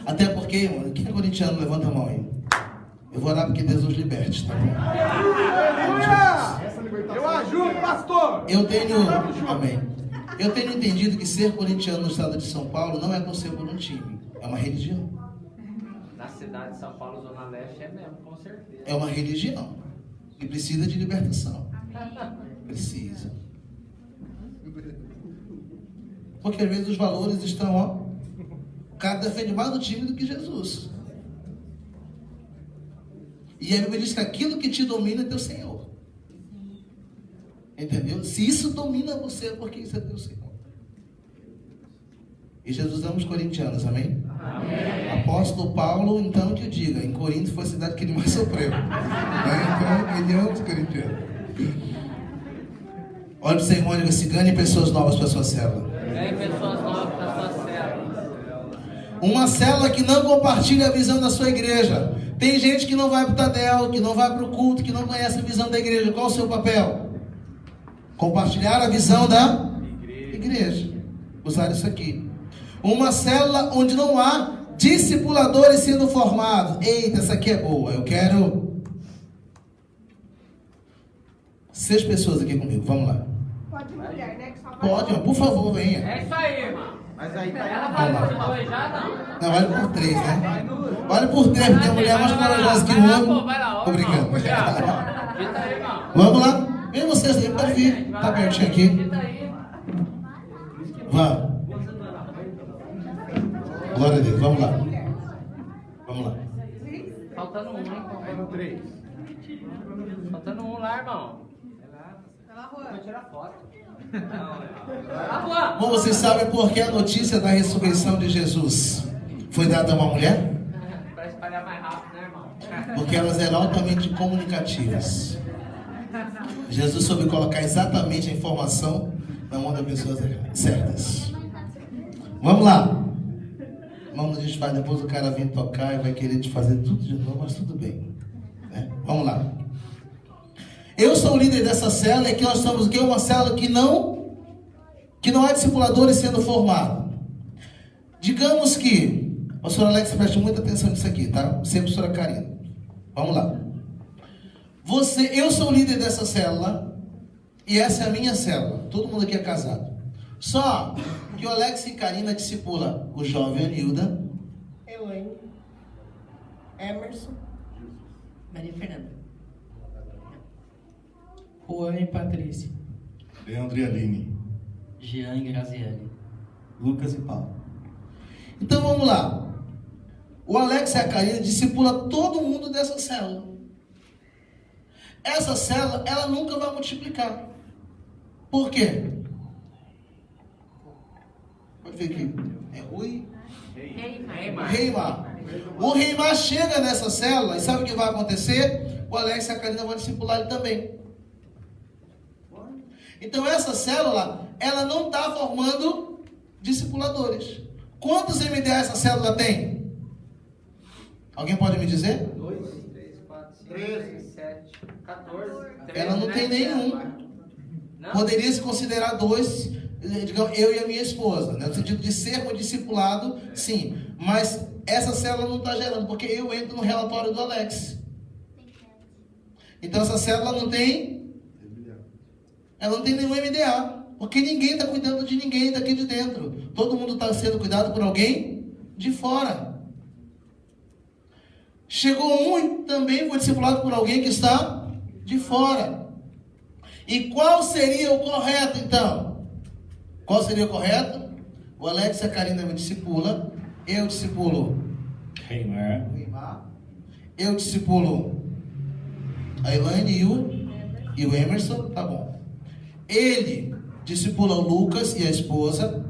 Até porque, mano, quem é corintiano, levanta a mão aí. Eu vou orar porque Deus os liberte, tá bom? Eu ajudo, pastor. Amém. Eu tenho entendido que ser corintiano no estado de São Paulo não é torcer por um time. É uma religião. Na cidade de São Paulo, Zona Leste, é mesmo, com certeza. É uma religião. E precisa de libertação. Precisa. Porque às vezes os valores estão, ó. O cara defende mais o time do que Jesus. E a Bíblia diz que aquilo que te domina é teu Senhor. Entendeu? Se isso domina você, é porque isso é teu Senhor. E Jesus ama os corintianos, amém? Apóstolo Paulo, então, que diga, em Corinto foi a cidade que ele mais sofreu. Então, ele ama os corintianos. Olha para o seu irmão e diga assim: ganhe pessoas novas para a sua célula. Ganhe pessoas novas para a sua célula. Uma célula que não compartilha a visão da sua igreja. Tem gente que não vai para o Tadel, que não vai para o culto, que não conhece a visão da igreja. Qual o seu papel? Compartilhar a visão da igreja. Usar isso aqui. Uma célula onde não há discipuladores sendo formados. Eita, essa aqui é boa. Eu quero 6 pessoas aqui comigo. Vamos lá. Pode mulher, né? Que só vai... Pode, ó, por favor, venha. É isso aí, irmão. Mas aí tá Ela errado. vai por 2 já, não? Não, vale por 3, né? Vale por 3, porque a mulher é mais corajosa que o homem. Vai lá, Tô brincando. Dita aí, irmão. Vamos lá. Vem vocês aí, pode vir. Tá pertinho aqui. Dita aí. Vamos. Glória a Deus, vamos lá. Vamos lá. Faltando um, hein? Faltando 3. Faltando um lá, irmão. Ela rua. Vou tirar foto. Lá, Bom, vocês sabem por que a notícia da ressurreição de Jesus foi dada a uma mulher? para espalhar mais rápido, né, irmão? Porque elas eram altamente comunicativas. Jesus soube colocar exatamente a informação na mão das pessoas certas. Vamos lá. Vamos, a gente vai, depois o cara vem tocar e vai querer te fazer tudo de novo, mas tudo bem. Né? Vamos lá. Eu sou o líder dessa célula e aqui nós estamos aqui, uma célula que não há discipuladores sendo formados. Digamos que, pastor Alex, preste muita atenção nisso aqui, tá? Você, pastora Karina. Vamos lá. Eu sou o líder dessa célula e essa é a minha célula. Todo mundo aqui é casado. Só que o Alex e Karina discipula o jovem Anilda, Elaine. Emerson. Maria Fernanda. Juan e Patrícia. Leandro e Aline, Jean e Graziele. Lucas e Paulo. Então vamos lá. O Alex e a Karina discipula todo mundo dessa célula. Essa célula, ela nunca vai multiplicar. Por quê? Pode ver aqui. É Rui? Reimar. O Reimar chega nessa célula e sabe o que vai acontecer? O Alex e a Karina vão discipular ele também. Então essa célula, ela não está formando discipuladores. Quantos MDA essa célula tem? Alguém pode me dizer? 2, 3, 4, 5, 6, 7, 14. Ela não tem nenhum. Poderia se considerar 2, digamos, eu e a minha esposa, né? No sentido de sermos discipulado, sim. Mas essa célula não está gerando, porque eu entro no relatório do Alex. Então essa célula não tem... Ela não tem nenhum MDA, porque ninguém está cuidando de ninguém daqui de dentro. Todo mundo está sendo cuidado por alguém de fora. Chegou um e também foi discipulado por alguém que está de fora. E qual seria o correto, então? Qual seria o correto? O Alex e a Karina me discipula. Eu discipulo Reimar. Eu discipulo a Elaine e o Emerson. Tá bom. Ele discipula o Lucas e a esposa.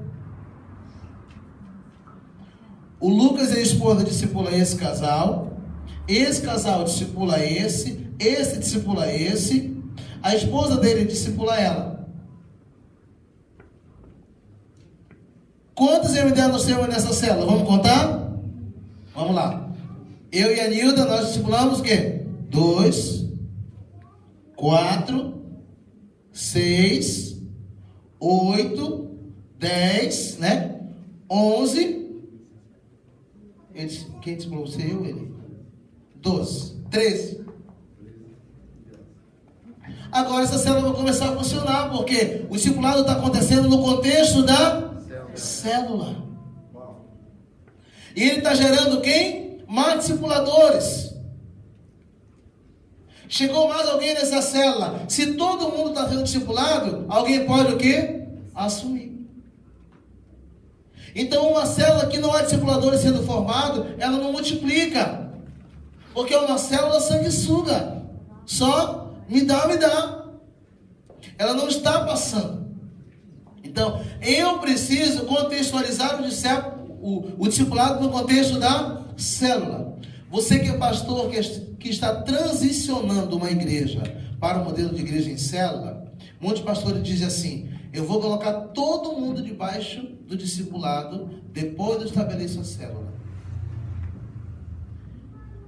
O Lucas e a esposa discipula esse casal. Esse casal discipula esse discipula esse. A esposa dele discipula ela. Quantos MDA nós temos nessa célula? Vamos contar? Vamos lá. Eu e a Nilda, nós discipulamos o quê? 2, 4, 6, 8, 10, né? 11. Quem discipulou você? Eu, ele? 12, 13. Agora essa célula vai começar a funcionar, porque o discipulado está acontecendo no contexto da célula. E ele está gerando quem? Mais discipuladores. Chegou mais alguém nessa célula. Se todo mundo está sendo discipulado, alguém pode o quê? Assumir. Então uma célula que não há discipuladores sendo formados, ela não multiplica. Porque é uma célula sanguessuga. Só me dá. Ela não está passando. Então, eu preciso contextualizar o discipulado no contexto da célula. Você que é pastor, que está transicionando uma igreja para o modelo de igreja em célula, muitos pastores dizem assim: eu vou colocar todo mundo debaixo do discipulado depois de estabelecer a célula.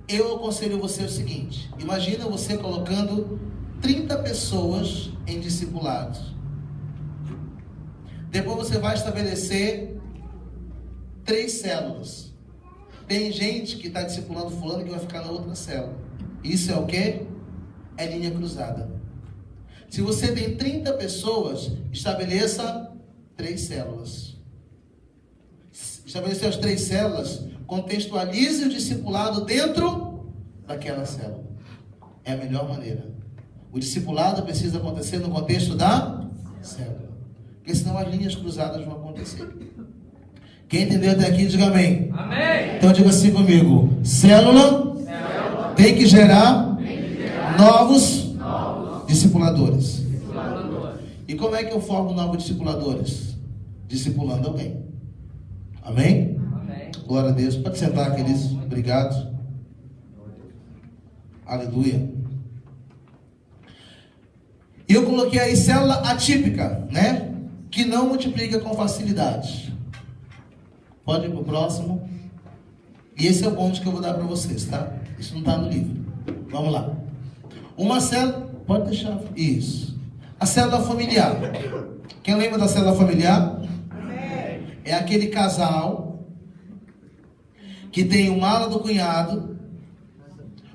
Eu aconselho você o seguinte: imagina você colocando 30 pessoas em discipulados. Depois você vai estabelecer 3 células. Tem gente que está discipulando fulano que vai ficar na outra célula. Isso é o quê? É linha cruzada. Se você tem 30 pessoas, estabeleça 3 células. Estabelecer as 3 células, contextualize o discipulado dentro daquela célula. É a melhor maneira. O discipulado precisa acontecer no contexto da célula. Porque senão as linhas cruzadas vão acontecer. Quem entendeu até aqui, diga amém. Amém. Então diga assim comigo: célula tem que gerar novos discipuladores. E como é que eu formo novos discipuladores? Discipulando alguém. Amém? Amém. Glória a Deus. Pode sentar, queridos. Obrigado. Aleluia. E eu coloquei aí célula atípica, né? Que não multiplica com facilidade. Pode ir para o próximo. E esse é o bônus que eu vou dar para vocês, tá? Isso não está no livro. Vamos lá. Uma célula. Pode deixar. Isso. A célula familiar. Quem lembra da célula familiar? É aquele casal que tem o mala do cunhado,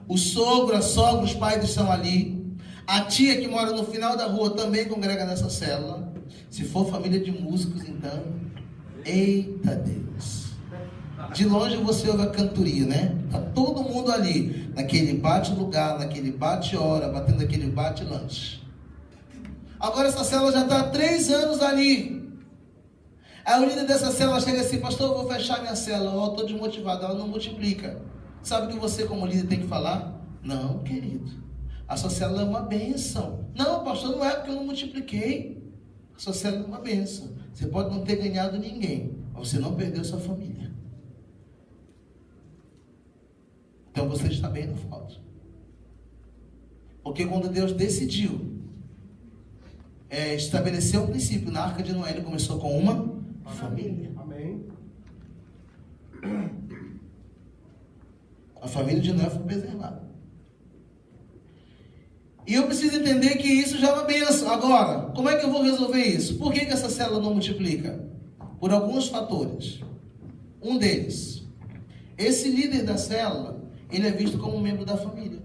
o sogro, a sogra, os pais estão ali, a tia que mora no final da rua também congrega nessa célula. Se for família de músicos, então, eita Deus. De longe você ouve a cantoria, né? Tá todo mundo ali, naquele bate-lugar, naquele bate-hora, batendo aquele bate-lanche. Agora essa célula já está há 3 anos ali. Aí o líder dessa célula chega assim: pastor, eu vou fechar minha célula. Eu estou desmotivado, ela não multiplica. Sabe o que você como líder tem que falar? Não, querido, a sua célula é uma bênção. Não, pastor, não é porque eu não multipliquei. A sua célula é uma bênção. Você pode não ter ganhado ninguém, mas você não perdeu sua família. Então você está bem no foto. Porque quando Deus decidiu estabelecer um princípio na Arca de Noé, ele começou com uma família. Amém. A família de Noé foi preservada. E eu preciso entender que isso já é uma bênção. Agora, como é que eu vou resolver isso? Por que essa célula não multiplica? Por alguns fatores. Um deles, esse líder da célula, ele é visto como um membro da família.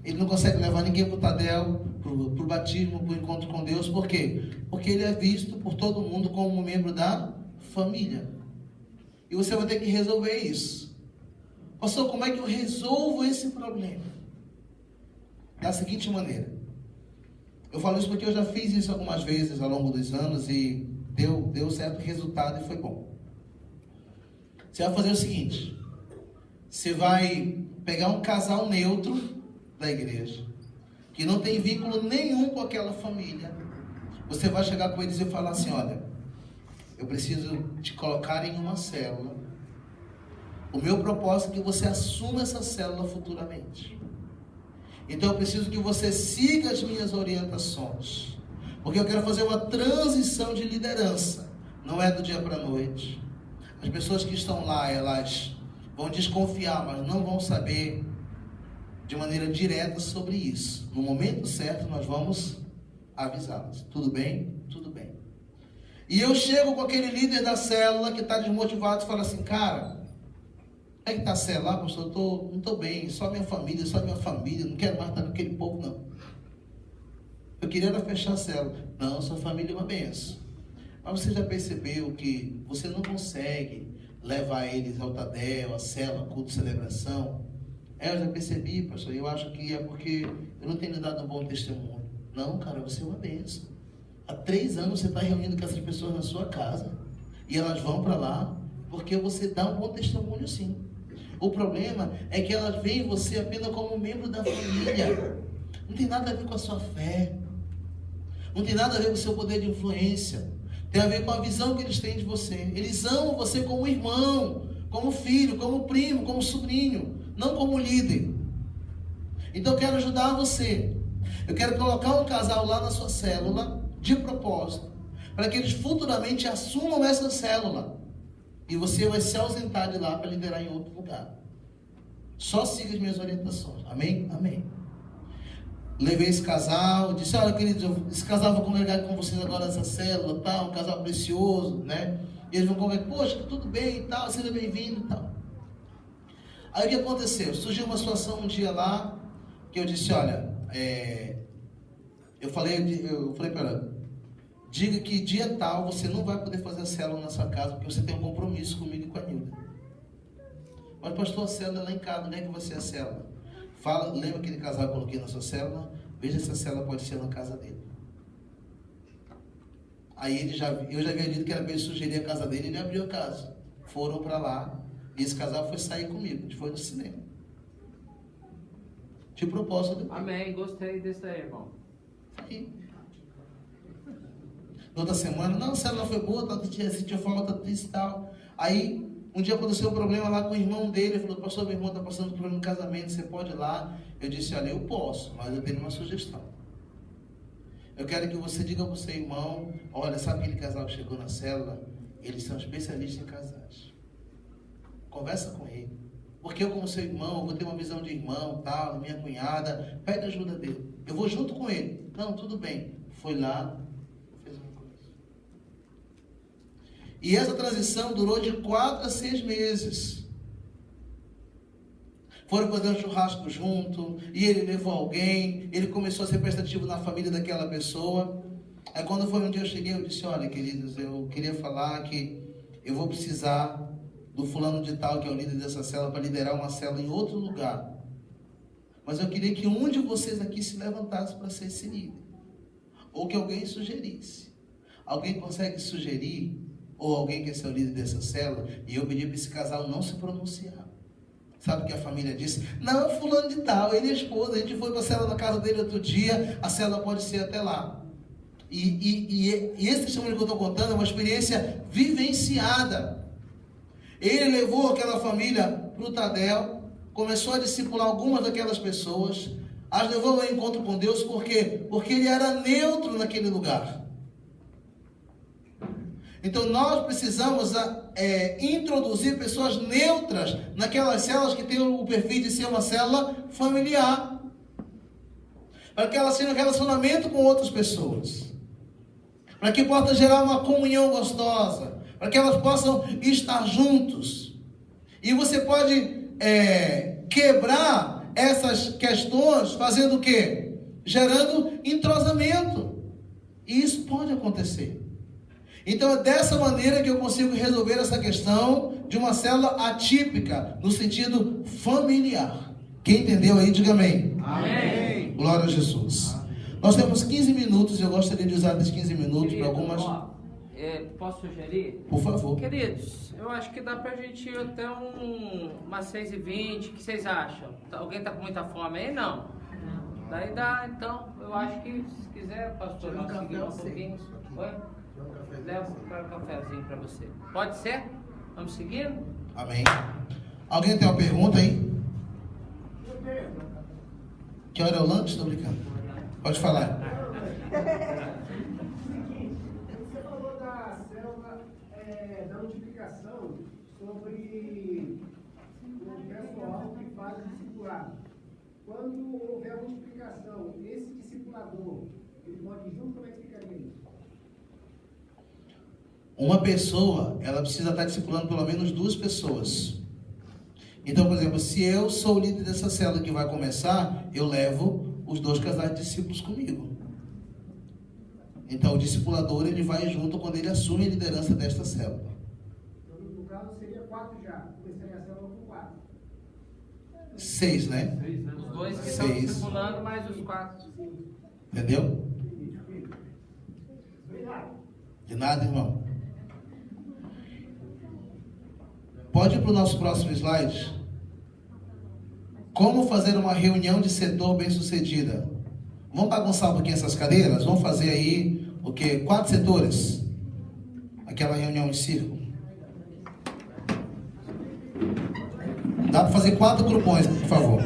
Ele não consegue levar ninguém para o Tadel, para o batismo, para o encontro com Deus. Por quê? Porque ele é visto por todo mundo como um membro da família. E você vai ter que resolver isso. Pastor, como é que eu resolvo esse problema? Da seguinte maneira. Eu falo isso porque eu já fiz isso algumas vezes ao longo dos anos e deu certo resultado e foi bom. Você vai fazer o seguinte: você vai pegar um casal neutro da igreja, que não tem vínculo nenhum com aquela família. Você vai chegar com eles e falar assim: olha, eu preciso te colocar em uma célula. O meu propósito é que você assuma essa célula futuramente. Então eu preciso que você siga as minhas orientações, porque eu quero fazer uma transição de liderança. Não é do dia para a noite. As pessoas que estão lá, elas vão desconfiar, mas não vão saber de maneira direta sobre isso. No momento certo nós vamos avisá-las. Tudo bem? Tudo bem. E eu chego com aquele líder da célula que está desmotivado e falo assim: cara, como é que está a célula? Ah, pastor, não estou bem, só minha família, não quero mais estar com aquele povo, não. Eu queria era fechar a célula. Não, sua família é uma benção. Mas você já percebeu que você não consegue levar eles ao Tadel, a célula, culto de celebração? Eu já percebi, pastor, eu acho que é porque eu não tenho dado um bom testemunho. Não, cara, você é uma benção. Há 3 anos você está reunindo com essas pessoas na sua casa e elas vão para lá porque você dá um bom testemunho, sim. O problema é que elas veem você apenas como membro da família. Não tem nada a ver com a sua fé. Não tem nada a ver com o seu poder de influência. Tem a ver com a visão que eles têm de você. Eles amam você como irmão, como filho, como primo, como sobrinho, não como líder. Então eu quero ajudar você. Eu quero colocar um casal lá na sua célula, de propósito, para que eles futuramente assumam essa célula. E você vai se ausentar de lá para liderar em outro lugar. Só siga as minhas orientações. Amém? Amém. Levei esse casal, disse, olha querido, esse casal vai congregar com vocês agora nessa célula, tal, um casal precioso, né? E eles vão congregar, poxa, tudo bem e tal, seja bem-vindo e tal. Aí o que aconteceu? Surgiu uma situação um dia lá, que eu disse, olha, eu falei para ela, diga que dia tal você não vai poder fazer a célula na sua casa, porque você tem um compromisso comigo e com a Nilda. Mas pastor, a célula é lá em casa, onde é que vai ser a célula? Fala, lembra aquele casal que eu coloquei na sua célula? Veja se a célula pode ser na casa dele. Aí eu já havia dito que era para ele sugerir a casa dele, ele abriu a casa. Foram para lá, e esse casal foi sair comigo, a gente foi no cinema. De propósito do Amém, gostei desse aí, irmão. Aí. Na outra semana, não, a célula foi boa, sentiu falta disso e tal. Aí, um dia aconteceu um problema lá com o irmão dele, ele falou, pastor, meu irmão está passando por problema no casamento, você pode ir lá? Eu disse, olha, eu posso, mas eu tenho uma sugestão. Eu quero que você diga para o seu irmão, olha, sabe aquele casal que chegou na célula? Eles são especialistas em casais. Conversa com ele. Porque eu, como seu irmão, vou ter uma visão de irmão, tal, minha cunhada, pede ajuda dele. Eu vou junto com ele. Não, tudo bem. Foi lá, fez uma coisa. E essa transição durou de 4 a 6 meses. Foram fazer um churrasco junto, e ele levou alguém, ele começou a ser prestativo na família daquela pessoa. Aí quando foi um dia eu cheguei, eu disse, olha queridos, eu queria falar que eu vou precisar do fulano de tal, que é o líder dessa célula, para liderar uma célula em outro lugar. Mas eu queria que um de vocês aqui se levantasse para ser esse líder. Ou que alguém sugerisse. Alguém consegue sugerir, ou alguém quer ser o líder dessa célula, e eu pedi para esse casal não se pronunciar. Sabe o que a família disse? Não, fulano de tal, ele e a esposa, a gente foi para a célula na casa dele outro dia, a célula pode ser até lá. E esse testemunho que eu estou contando é uma experiência vivenciada. Ele levou aquela família para o Tadel, começou a discipular algumas daquelas pessoas, as levou ao encontro com Deus, por quê? Porque ele era neutro naquele lugar. Então nós precisamos introduzir pessoas neutras naquelas células que têm o perfil de ser uma célula familiar, para que elas tenham relacionamento com outras pessoas, para que possa gerar uma comunhão gostosa, para que elas possam estar juntos. E você pode quebrar essas questões fazendo o quê? Gerando entrosamento. E isso pode acontecer. Então é dessa maneira que eu consigo resolver essa questão de uma célula atípica, no sentido familiar. Quem entendeu aí, diga amém. Amém. Glória a Jesus. Nós temos 15 minutos, eu gostaria de usar esses 15 minutos para algumas... Posso sugerir? Por favor. Queridos, eu acho que dá pra gente ir até umas 6h20, o que vocês acham? Alguém tá com muita fome aí? Não. Daí dá, então, eu acho que se quiser, pastor, nós seguimos um pouquinho. Oi? Levo um cafezinho para você. Pode ser? Vamos seguir? Amém. Alguém tem uma pergunta aí? Que hora é o lanche? Estou brincando. Pode falar. Você falou da célula da multiplicação sobre o pessoal que faz o discipulado. Quando houver a multiplicação, esse discipulador, ele pode ir junto, como é que ficaria isso? Uma pessoa, ela precisa estar discipulando pelo menos 2 pessoas. Então, por exemplo, se eu sou o líder dessa célula que vai começar, eu levo os 2 casais de discípulos comigo. Então, o discipulador, ele vai junto quando ele assume a liderança desta célula. Então, no caso, seria 4 já. Começaria a célula com 4. 6, né? Os 2 que estão discipulando, mais os 4. Entendeu? De nada, irmão. Pode ir para o nosso próximo slide. Como fazer uma reunião de setor bem sucedida? Vamos bagunçar um pouquinho essas cadeiras? Vamos fazer aí, o quê? 4 setores. Aquela reunião em círculo. Dá para fazer 4 grupões, por favor.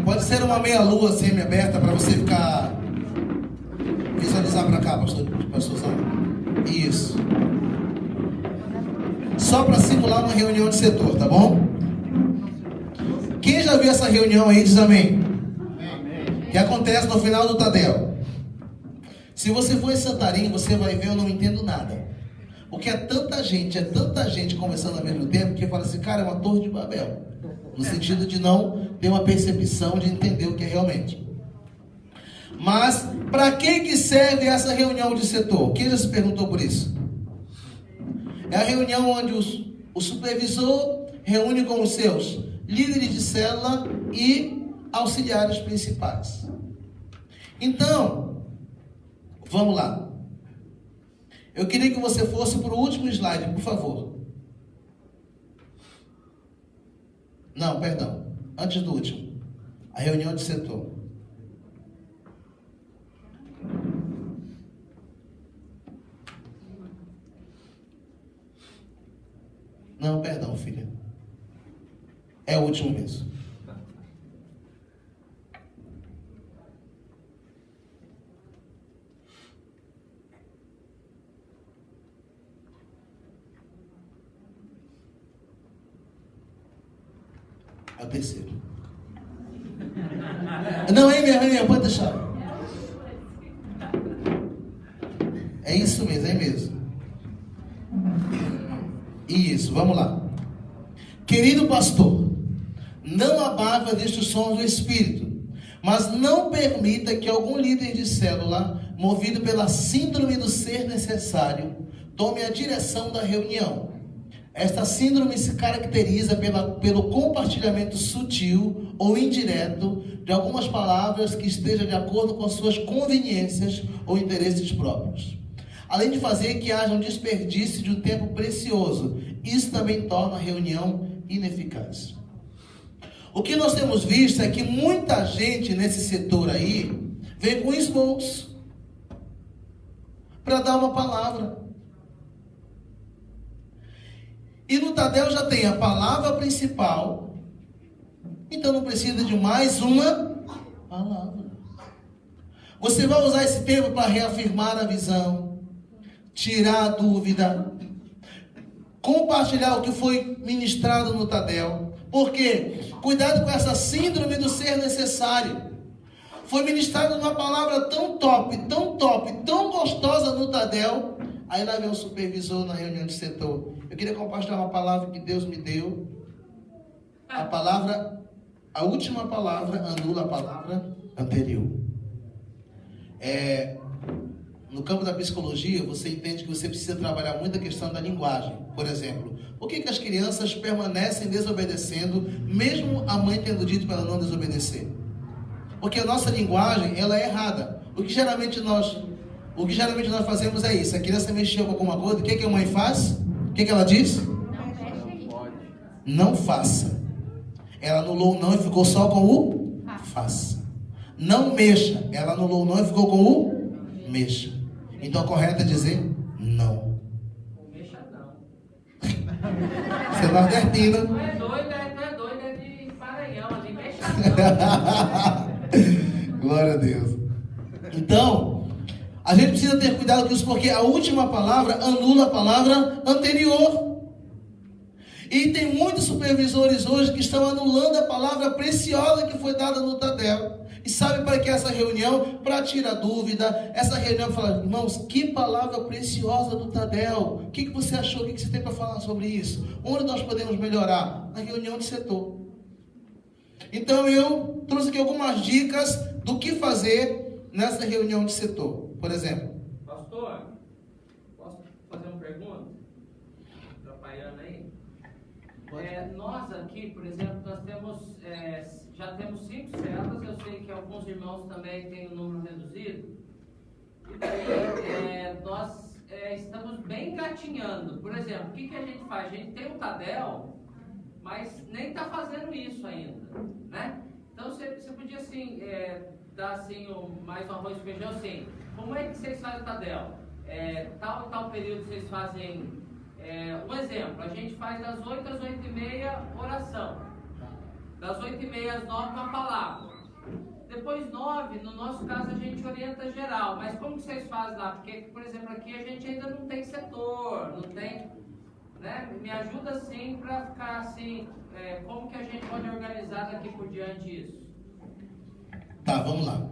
Pode ser uma meia-lua semi-aberta para você ficar... Visualizar para cá, pastorzão. Isso. Só para simular uma reunião de setor, tá bom? Quem já viu essa reunião aí, diz amém. Que acontece no final do Tadel. Se você for em Santarém, você vai ver, eu não entendo nada. Porque é tanta gente conversando ao mesmo tempo, que fala assim, cara, é uma torre de Babel. No sentido de não ter uma percepção de entender o que é realmente. Mas, para que serve essa reunião de setor? Quem já se perguntou por isso? É a reunião onde o supervisor reúne com os seus líderes de célula e auxiliares principais. Então, vamos lá. Eu queria que você fosse para o último slide, por favor. Não, perdão. Antes do último. A reunião de setor. Não, perdão, filha. É o último mesmo. É o terceiro. Não, é minha rainha, pode deixar. É isso mesmo, é mesmo. Isso, vamos lá. Querido pastor, não abava destes sons do Espírito, mas não permita que algum líder de célula, movido pela síndrome do ser necessário, tome a direção da reunião. Esta síndrome se caracteriza pelo compartilhamento sutil ou indireto de algumas palavras que estejam de acordo com as suas conveniências ou interesses próprios. Além de fazer que haja um desperdício de um tempo precioso, isso também torna a reunião ineficaz. O que nós temos visto é que muita gente nesse setor aí vem com esboço para dar uma palavra. E no Tadel já tem a palavra principal, então não precisa de mais uma palavra. Você vai usar esse tempo para reafirmar a visão, tirar a dúvida, compartilhar o que foi ministrado no Tadel. Porque, cuidado com essa síndrome do ser necessário. Foi ministrado uma palavra tão top, tão gostosa no Tadel. Aí lá vem o supervisor na reunião de setor. Eu queria compartilhar uma palavra que Deus me deu. A última palavra anula a palavra anterior. No campo da psicologia, você entende que você precisa trabalhar muito a questão da linguagem. Por exemplo, por que as crianças permanecem desobedecendo, mesmo a mãe tendo dito para ela não desobedecer? Porque a nossa linguagem, ela é errada. O que geralmente nós fazemos é isso. A criança mexeu com alguma coisa, o que a mãe faz? O que ela diz? Não faça. Ela anulou o não e ficou só com o faça. Não mexa. Ela anulou o não e ficou com o mexa. Então a correta é dizer não. Mexa não. Você é nordestino. Não é doido, é de Maranhão, ali mexa não. Glória a Deus. Então, a gente precisa ter cuidado com isso, porque a última palavra anula a palavra anterior. E tem muitos supervisores hoje que estão anulando a palavra preciosa que foi dada no Tadel. E sabe para que essa reunião? Para tirar dúvida. Essa reunião para falar, irmãos, que palavra preciosa do Tadel. O que você achou? O que você tem para falar sobre isso? Onde nós podemos melhorar? Na reunião de setor. Então eu trouxe aqui algumas dicas do que fazer nessa reunião de setor. Por exemplo. Pastor, posso fazer uma pergunta? Atrapalhando aí? Nós aqui, por exemplo, nós temos já temos 5 células, eu sei que alguns irmãos também têm um número reduzido. E daí, nós estamos bem engatinhando. Por exemplo, o que a gente faz? A gente tem um Tadel, mas nem está fazendo isso ainda, né? Então, você podia, assim, dar, assim, mais um arroz e feijão, assim. Como é que vocês fazem o Tadel? Tal período vocês fazem... um exemplo, a gente faz das 8 às 8h30 oração. Das 8h30 às 9 uma palavra. Depois 9, no nosso caso, a gente orienta geral. Mas como que vocês fazem lá? Porque, por exemplo, aqui a gente ainda não tem setor, não tem... Né? Me ajuda, sim, para ficar assim... como que a gente pode organizar daqui por diante isso? Tá, vamos lá.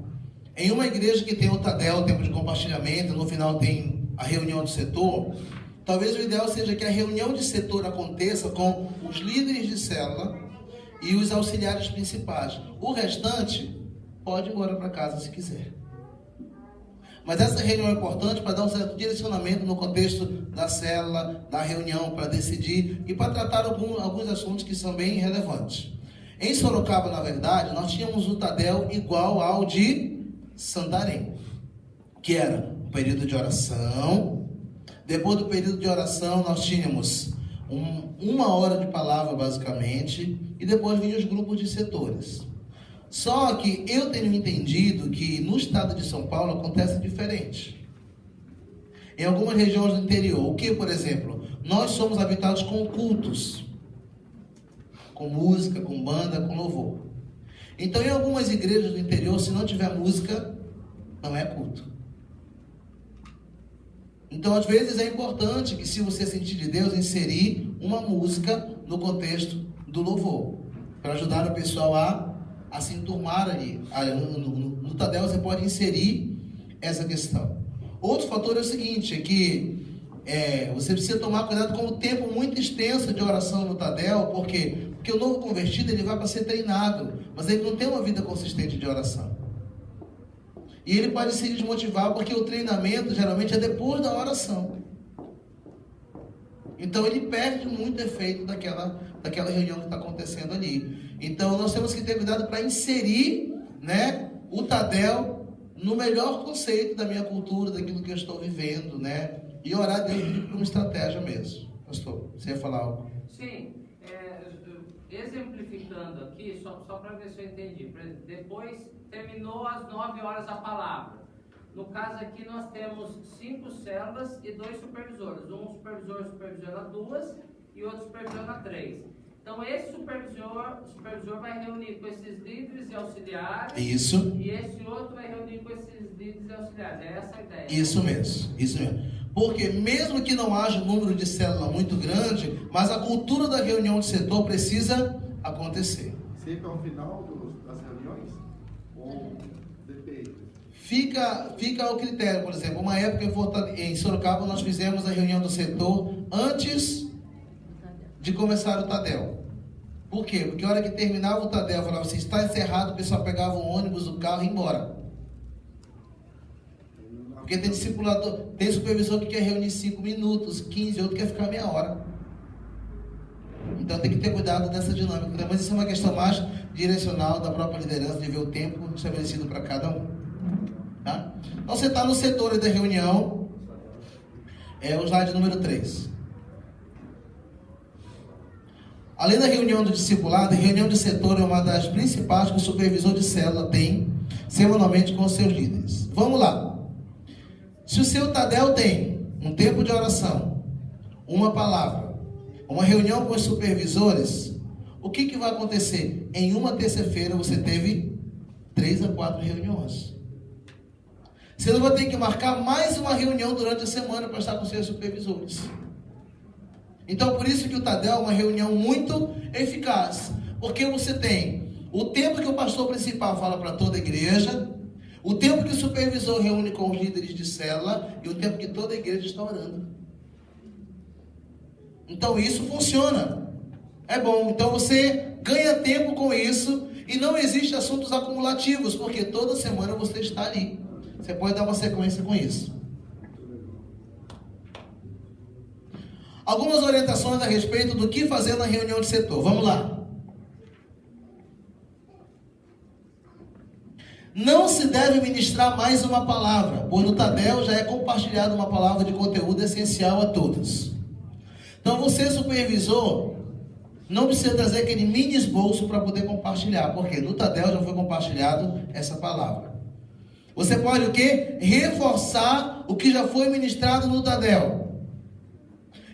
Em uma igreja que tem o Tadel, o tempo de compartilhamento, no final tem a reunião de setor, talvez o ideal seja que a reunião de setor aconteça com os líderes de célula e os auxiliares principais. O restante pode ir embora para casa se quiser. Mas essa reunião é importante para dar um certo direcionamento no contexto da célula, da reunião, para decidir e para tratar alguns assuntos que são bem relevantes. Em Sorocaba, na verdade, nós tínhamos um Tadel igual ao de Santarém, que era um período de oração. Depois do período de oração, nós tínhamos uma hora de palavra, basicamente, e depois vinham os grupos de setores. Só que eu tenho entendido que no estado de São Paulo acontece diferente. Em algumas regiões do interior, o que, por exemplo, nós somos habitados com cultos, com música, com banda, com louvor. Então, em algumas igrejas do interior, se não tiver música, não é culto. Então, às vezes, é importante que, se você sentir de Deus, inserir uma música no contexto do louvor, para ajudar o pessoal a se enturmar ali. No Tadel você pode inserir essa questão. Outro fator é o seguinte, é que você precisa tomar cuidado com o tempo muito extenso de oração no Tadel, porque o novo convertido ele vai para ser treinado, mas ele não tem uma vida consistente de oração. E ele pode se desmotivar, porque o treinamento geralmente é depois da oração. Então ele perde muito efeito daquela reunião que está acontecendo ali. Então nós temos que ter cuidado para inserir, né, o Tadel no melhor conceito da minha cultura, daquilo que eu estou vivendo, né? E orar a Deus por uma estratégia mesmo. Pastor, você ia falar algo? Sim, exemplificando aqui, só para ver se eu entendi. Depois terminou às 9 horas a palavra. No caso aqui nós temos 5 células e 2 supervisores. Um supervisora 2 e outro supervisora 3. Então esse supervisor vai reunir com esses líderes e auxiliares. Isso. E esse outro vai reunir com esses líderes e auxiliares. É essa a ideia. Isso mesmo, isso mesmo. Porque mesmo que não haja um número de célula muito grande, mas a cultura da reunião de setor precisa acontecer. Sempre ao final das reuniões? Ou depende? Fica ao critério. Por exemplo, uma época em Sorocaba nós fizemos a reunião do setor antes de começar o Tadel. Por quê? Porque a hora que terminava o Tadel, falava assim, está encerrado, o pessoal pegava o ônibus, o carro e ia embora. Porque tem discipulador, tem supervisor que quer reunir 5 minutos, 15, outro quer ficar meia hora. Então tem que ter cuidado dessa dinâmica. Mas isso é uma questão mais direcional da própria liderança, de ver o tempo estabelecido para cada um. Tá? Então você está no setor da reunião, o slide número 3. Além da reunião do discipulado, a reunião de setor é uma das principais que o supervisor de célula tem semanalmente com os seus líderes. Vamos lá. Se o seu Tadel tem um tempo de oração, uma palavra, uma reunião com os supervisores, o que vai acontecer? Em uma terça-feira você teve 3 a 4 reuniões. Você não vai ter que marcar mais uma reunião durante a semana para estar com seus supervisores. Então, por isso que o Tadel é uma reunião muito eficaz. Porque você tem o tempo que o pastor principal fala para toda a igreja, o tempo que o supervisor reúne com os líderes de célula e o tempo que toda a igreja está orando. Então, isso funciona. É bom. Então, você ganha tempo com isso e não existe assuntos acumulativos, porque toda semana você está ali. Você pode dar uma sequência com isso. Algumas orientações a respeito do que fazer na reunião de setor. Vamos lá. Não se deve ministrar mais uma palavra, pois no Tadel já é compartilhada uma palavra de conteúdo essencial a todos. Então você, supervisor, não precisa trazer aquele mini esboço para poder compartilhar, porque no Tadel já foi compartilhado essa palavra. Você pode o quê? Reforçar o que já foi ministrado no Tadel.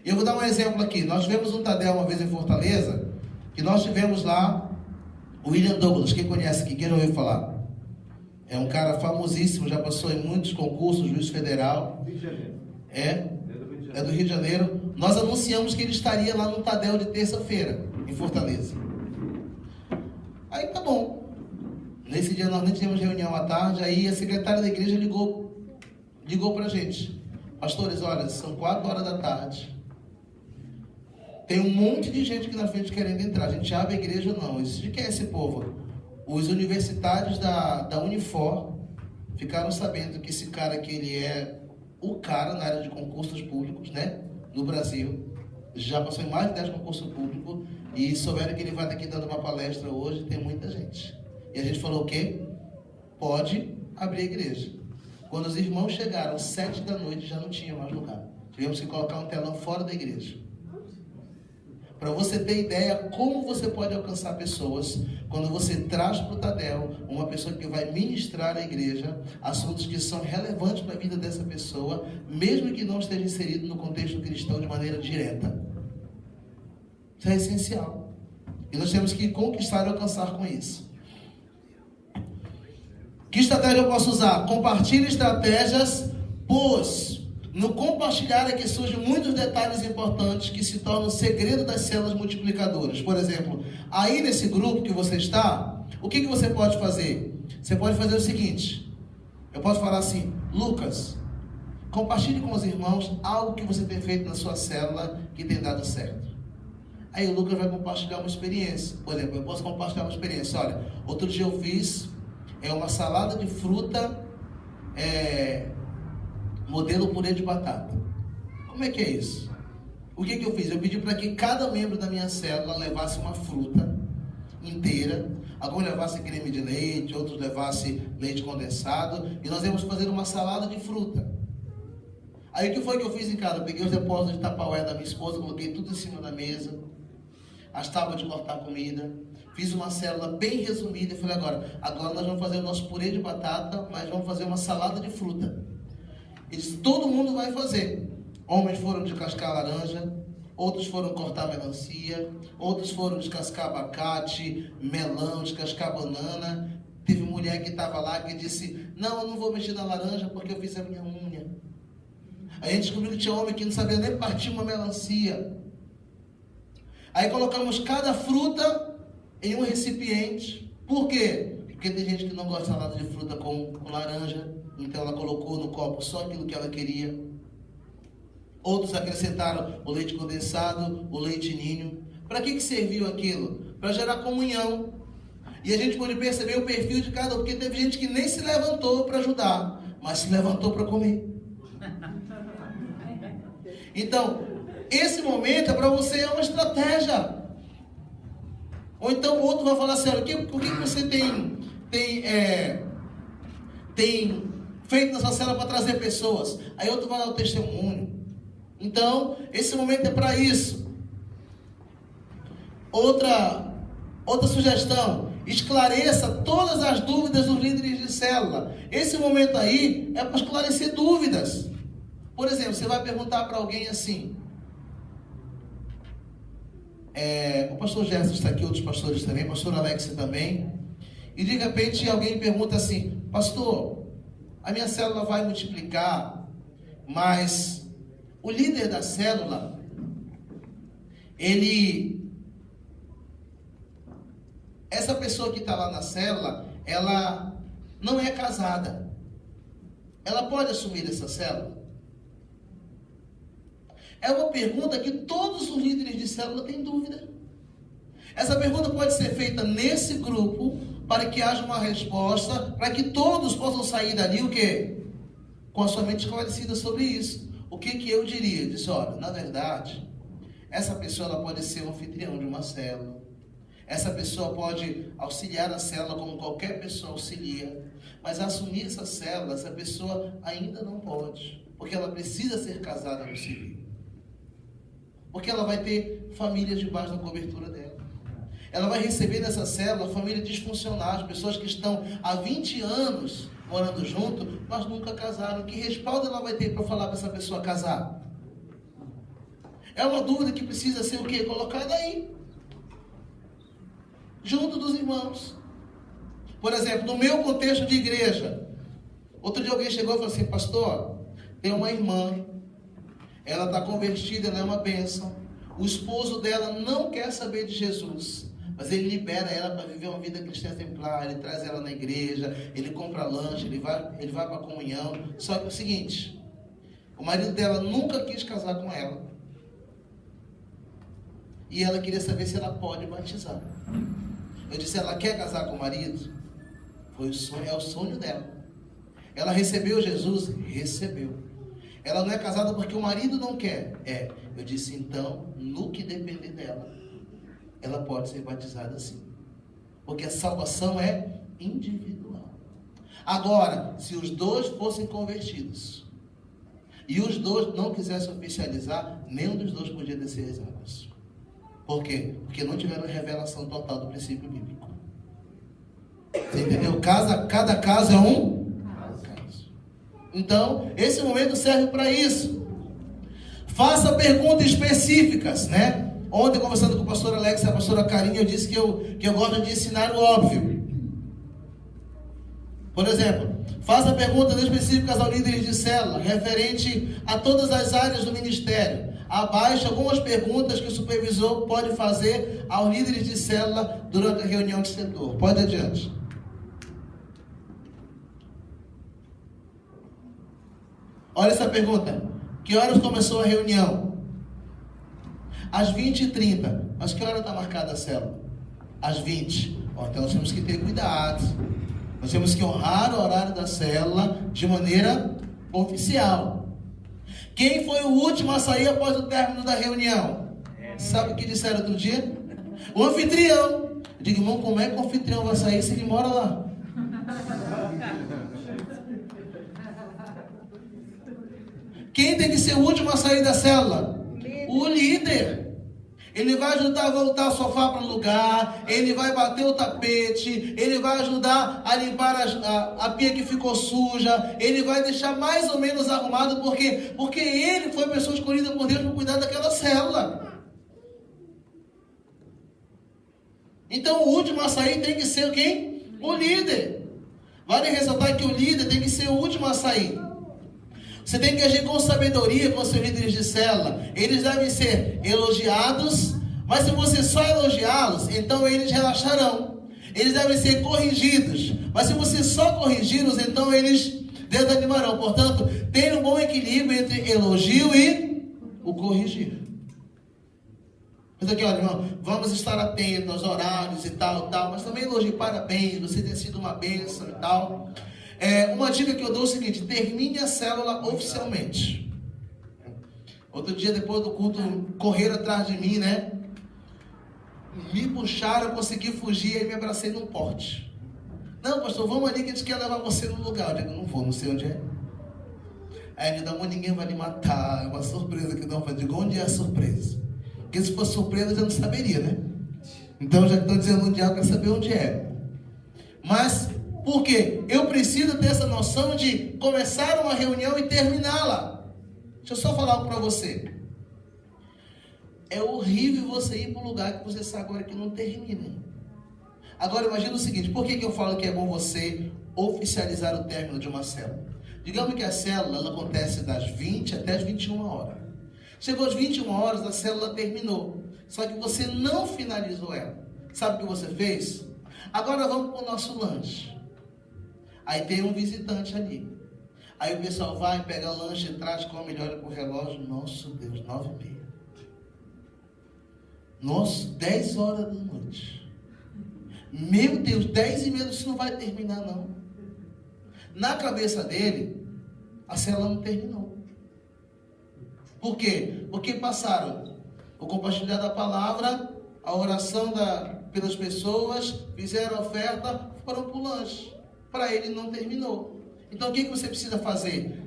Eu vou dar um exemplo aqui. Nós tivemos um Tadel uma vez em Fortaleza, que nós tivemos lá o William Douglas. Quem conhece aqui? Quem já ouviu falar? É um cara famosíssimo, já passou em muitos concursos, juiz federal. Rio de Janeiro. É do Rio de Janeiro. Nós anunciamos que ele estaria lá no Tadel de terça-feira, em Fortaleza. Aí tá bom. Nesse dia nós nem tivemos reunião à tarde, aí a secretária da igreja ligou pra gente. Pastores, olha, são 4 horas da tarde. Tem um monte de gente aqui na frente querendo entrar. A gente abre a igreja ou não. De quem é esse povo? Os universitários da Unifor ficaram sabendo que esse cara aqui, ele é o cara na área de concursos públicos, né? No Brasil. Já passou em mais de 10 concursos públicos. E souberam que ele vai estar aqui dando uma palestra hoje. Tem muita gente. E a gente falou o quê? Pode abrir a igreja. Quando os irmãos chegaram, 7 da noite, já não tinha mais lugar. Tivemos que colocar um telão fora da igreja. Para você ter ideia como você pode alcançar pessoas quando você traz para o Tadel uma pessoa que vai ministrar a igreja assuntos que são relevantes para a vida dessa pessoa, mesmo que não esteja inserido no contexto cristão de maneira direta. Isso é essencial. E nós temos que conquistar e alcançar com isso. Que estratégia eu posso usar? Compartilhe estratégias, pois no compartilhar é que surgem muitos detalhes importantes que se tornam o segredo das células multiplicadoras. Por exemplo, aí nesse grupo que você está, o que você pode fazer? Você pode fazer o seguinte, eu posso falar assim: Lucas, compartilhe com os irmãos algo que você tem feito na sua célula que tem dado certo. Aí o Lucas vai compartilhar uma experiência. Por exemplo, eu posso compartilhar uma experiência. Olha, outro dia eu fiz uma salada de fruta, modelo purê de batata. Como é que é isso? O que eu fiz? Eu pedi para que cada membro da minha célula levasse uma fruta inteira. Alguns levassem creme de leite, outros levassem leite condensado. E nós íamos fazer uma salada de fruta. Aí o que foi que eu fiz em casa? Eu peguei os depósitos de Tupperware da minha esposa, coloquei tudo em cima da mesa. As tábuas de cortar comida. Fiz uma célula bem resumida e falei: agora nós vamos fazer o nosso purê de batata, mas vamos fazer uma salada de fruta. E disse: todo mundo vai fazer. Homens foram descascar laranja, outros foram cortar melancia, outros foram descascar abacate, melão, descascar banana. Teve mulher que estava lá que disse: não, eu não vou mexer na laranja porque eu fiz a minha unha. Aí a gente descobriu que tinha homem que não sabia nem partir uma melancia. Aí colocamos cada fruta em um recipiente. Por quê? Porque tem gente que não gosta de salada de fruta com laranja, então ela colocou no copo só aquilo que ela queria. Outros acrescentaram o leite condensado, o leite ninho. Para que serviu aquilo? Para gerar comunhão. E a gente pode perceber o perfil de cada um, porque teve gente que nem se levantou para ajudar, mas se levantou para comer. Então, esse momento é para você, é uma estratégia. Ou então o outro vai falar assim: por que você tem feito nessa célula para trazer pessoas? Aí outro vai dar o testemunho. Então, esse momento é para isso. Outra sugestão: esclareça todas as dúvidas dos líderes de célula. Esse momento aí é para esclarecer dúvidas. Por exemplo, você vai perguntar para alguém assim... o pastor Gerson está aqui, outros pastores também, o pastor Alex também. E de repente alguém pergunta assim: pastor, a minha célula vai multiplicar, mas o líder da célula, essa pessoa que está lá na célula, ela não é casada. Ela pode assumir essa célula? É uma pergunta que todos os líderes de célula têm dúvida. Essa pergunta pode ser feita nesse grupo, para que haja uma resposta, para que todos possam sair dali, o quê? Com a sua mente esclarecida sobre isso. O que eu diria? Eu disse: olha, na verdade, essa pessoa ela pode ser um anfitrião de uma célula. Essa pessoa pode auxiliar a célula como qualquer pessoa auxilia. Mas assumir essa célula, essa pessoa ainda não pode, porque ela precisa ser casada no civil. Porque ela vai ter família debaixo da cobertura dela. Ela vai receber nessa célula família disfuncional, pessoas que estão há 20 anos morando junto, mas nunca casaram. Que respaldo ela vai ter para falar para essa pessoa casar? É uma dúvida que precisa ser o quê? Colocada aí, junto dos irmãos. Por exemplo, no meu contexto de igreja, outro dia alguém chegou e falou assim: pastor, tem uma irmã, ela está convertida, ela é uma bênção, o esposo dela não quer saber de Jesus, mas ele libera ela para viver uma vida cristã exemplar, ele traz ela na igreja, ele compra lanche, ele vai para a comunhão. Só que é o seguinte, o marido dela nunca quis casar com ela, e ela queria saber se ela pode batizar. Eu disse: ela quer casar com o marido? Foi o sonho, é o sonho dela. Ela recebeu Jesus? Recebeu. Ela não é casada porque o marido não quer? É. Eu disse: então, no que depender dela, ela pode ser batizada sim. Porque a salvação é individual. Agora, se os dois fossem convertidos, e os dois não quisessem oficializar, nenhum dos dois podia descer as águas. Por quê? Porque não tiveram revelação total do princípio bíblico. Você entendeu? Cada caso é um caso. Então, esse momento serve para isso. Faça perguntas específicas, né? Ontem, conversando com o pastor Alex e a pastora Karine, eu disse que eu gosto de ensinar o óbvio. Por exemplo, faça perguntas específicas ao líder de célula, referente a todas as áreas do ministério. Abaixo, algumas perguntas que o supervisor pode fazer aos líderes de célula durante a reunião de setor. Pode adiante. Olha essa pergunta. Que horas começou a reunião? Às 20h30. Mas que hora está marcada a célula? Às 20. Então nós temos que ter cuidado. Nós temos que honrar o horário da célula de maneira oficial. Quem foi o último a sair após o término da reunião? Sabe o que disseram outro dia? O anfitrião. Eu digo: irmão, como é que o anfitrião vai sair se ele mora lá? Quem tem que ser o último a sair da célula? O líder. Ele vai ajudar a voltar o sofá para o lugar, ele vai bater o tapete, ele vai ajudar a limpar a pia que ficou suja, ele vai deixar mais ou menos arrumado, porque ele foi a pessoa escolhida por Deus para cuidar daquela célula. Então o último a sair tem que ser quem? O líder. Vale ressaltar que o líder tem que ser o último a sair. Você tem que agir com sabedoria com seus líderes de célula. Eles devem ser elogiados, mas se você só elogiá-los, então eles relaxarão. Eles devem ser corrigidos, mas se você só corrigi-los, então eles desanimarão. Portanto, tenha um bom equilíbrio entre elogio e o corrigir. Mas aqui, olha, irmão, vamos estar atentos aos horários e tal, mas também elogio, parabéns, você tem sido uma bênção e tal. Uma dica que eu dou é o seguinte: termine a célula oficialmente. Outro dia, depois do culto, correram atrás de mim, né? Me puxaram, eu consegui fugir, aí me abracei num porte. Não, pastor, vamos ali que a gente quer levar você no lugar. Eu digo: não vou, não sei onde é. Aí ele dá: ninguém vai lhe matar, é uma surpresa que não. Eu digo: onde é a surpresa? Porque se fosse surpresa, eu já não saberia, né? Então já estou dizendo onde é, eu quero saber onde é. Mas por quê? Eu preciso ter essa noção de começar uma reunião e terminá-la. Deixa eu só falar algo para você. É horrível você ir para um lugar que você sabe agora que não termina. Agora imagina o seguinte: por que eu falo que é bom você oficializar o término de uma célula? Digamos que a célula ela acontece das 20 até as 21 horas. Chegou às 21 horas, a célula terminou. Só que você não finalizou ela. Sabe o que você fez? Agora vamos para o nosso lanche. Aí tem um visitante ali. Aí o pessoal vai, pega lanche, traz, come, olha para o relógio. Nosso Deus, 9h30. Nossa, 10 horas da noite. Meu Deus, 10h30, isso não vai terminar não. Na cabeça dele, a célula não terminou. Por quê? Porque passaram o compartilhar da palavra, a oração pelas pessoas, fizeram a oferta, foram para o lanche. para ele não terminou. Então o que você precisa fazer?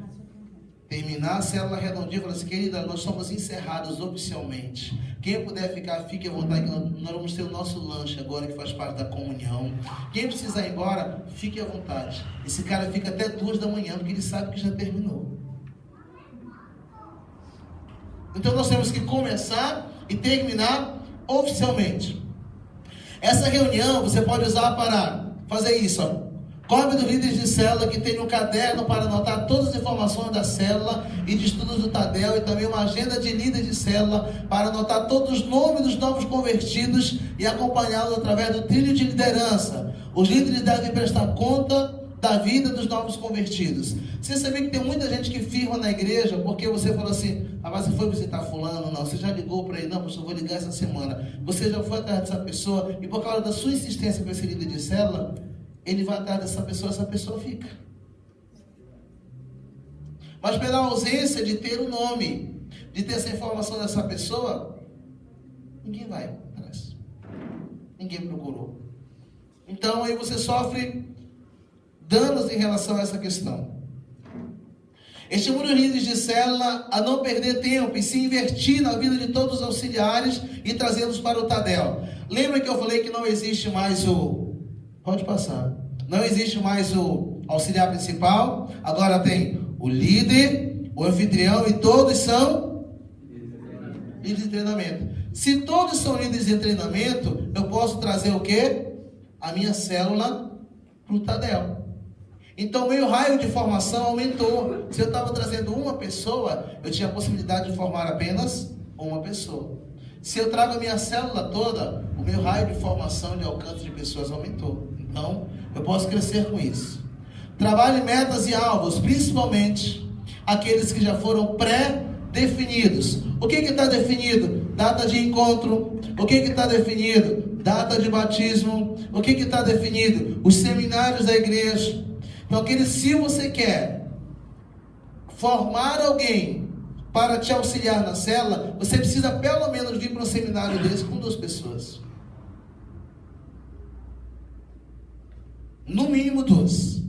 Terminar a célula redondinha e falar assim: querida, nós somos encerrados oficialmente. Quem puder ficar, fique à vontade, que nós vamos ter o nosso lanche agora, que faz parte da comunhão. Quem precisar ir embora, fique à vontade. Esse cara fica até 2 da manhã, porque ele sabe que já terminou. Então nós temos que começar e terminar oficialmente. Essa reunião você pode usar para fazer isso, ó. Cobre dos líderes de célula que tem um caderno para anotar todas as informações da célula e de estudos do Tadel, e também uma agenda de líderes de célula para anotar todos os nomes dos novos convertidos e acompanhá-los através do trilho de liderança. Os líderes devem prestar conta da vida dos novos convertidos. Você sabia que tem muita gente que firma na igreja porque você falou assim: ah, mas você foi visitar fulano? Não, você já ligou para ele? Não, pastor, eu vou ligar essa semana. Você já foi atrás dessa pessoa, e por causa da sua insistência com esse líder de célula, ele vai atrás dessa pessoa fica. Mas pela ausência de ter o nome, de ter essa informação dessa pessoa, ninguém vai atrás. Ninguém procurou. Então aí você sofre danos em relação a essa questão. Estimule os líderes de célula a não perder tempo e se investir na vida de todos os auxiliares e trazê-los para o Tadel. Lembra que eu falei que não existe mais o... Pode passar. Não existe mais o auxiliar principal. Agora tem o líder, o anfitrião, e todos são líderes de treinamento. Se todos são líderes de treinamento, eu posso trazer o quê? A minha célula para o Tadel. Então, o meu raio de formação aumentou. Se eu estava trazendo uma pessoa, eu tinha a possibilidade de formar apenas uma pessoa. Se eu trago a minha célula toda, o meu raio de formação, de alcance de pessoas aumentou. Então, eu posso crescer com isso. Trabalhe metas e alvos, principalmente aqueles que já foram pré-definidos. O que está definido? Data de encontro. O que está definido? Data de batismo. O que está definido? Os seminários da igreja. Então, se você quer formar alguém para te auxiliar na célula, você precisa pelo menos vir para um seminário desse com 2 pessoas. No mínimo 2.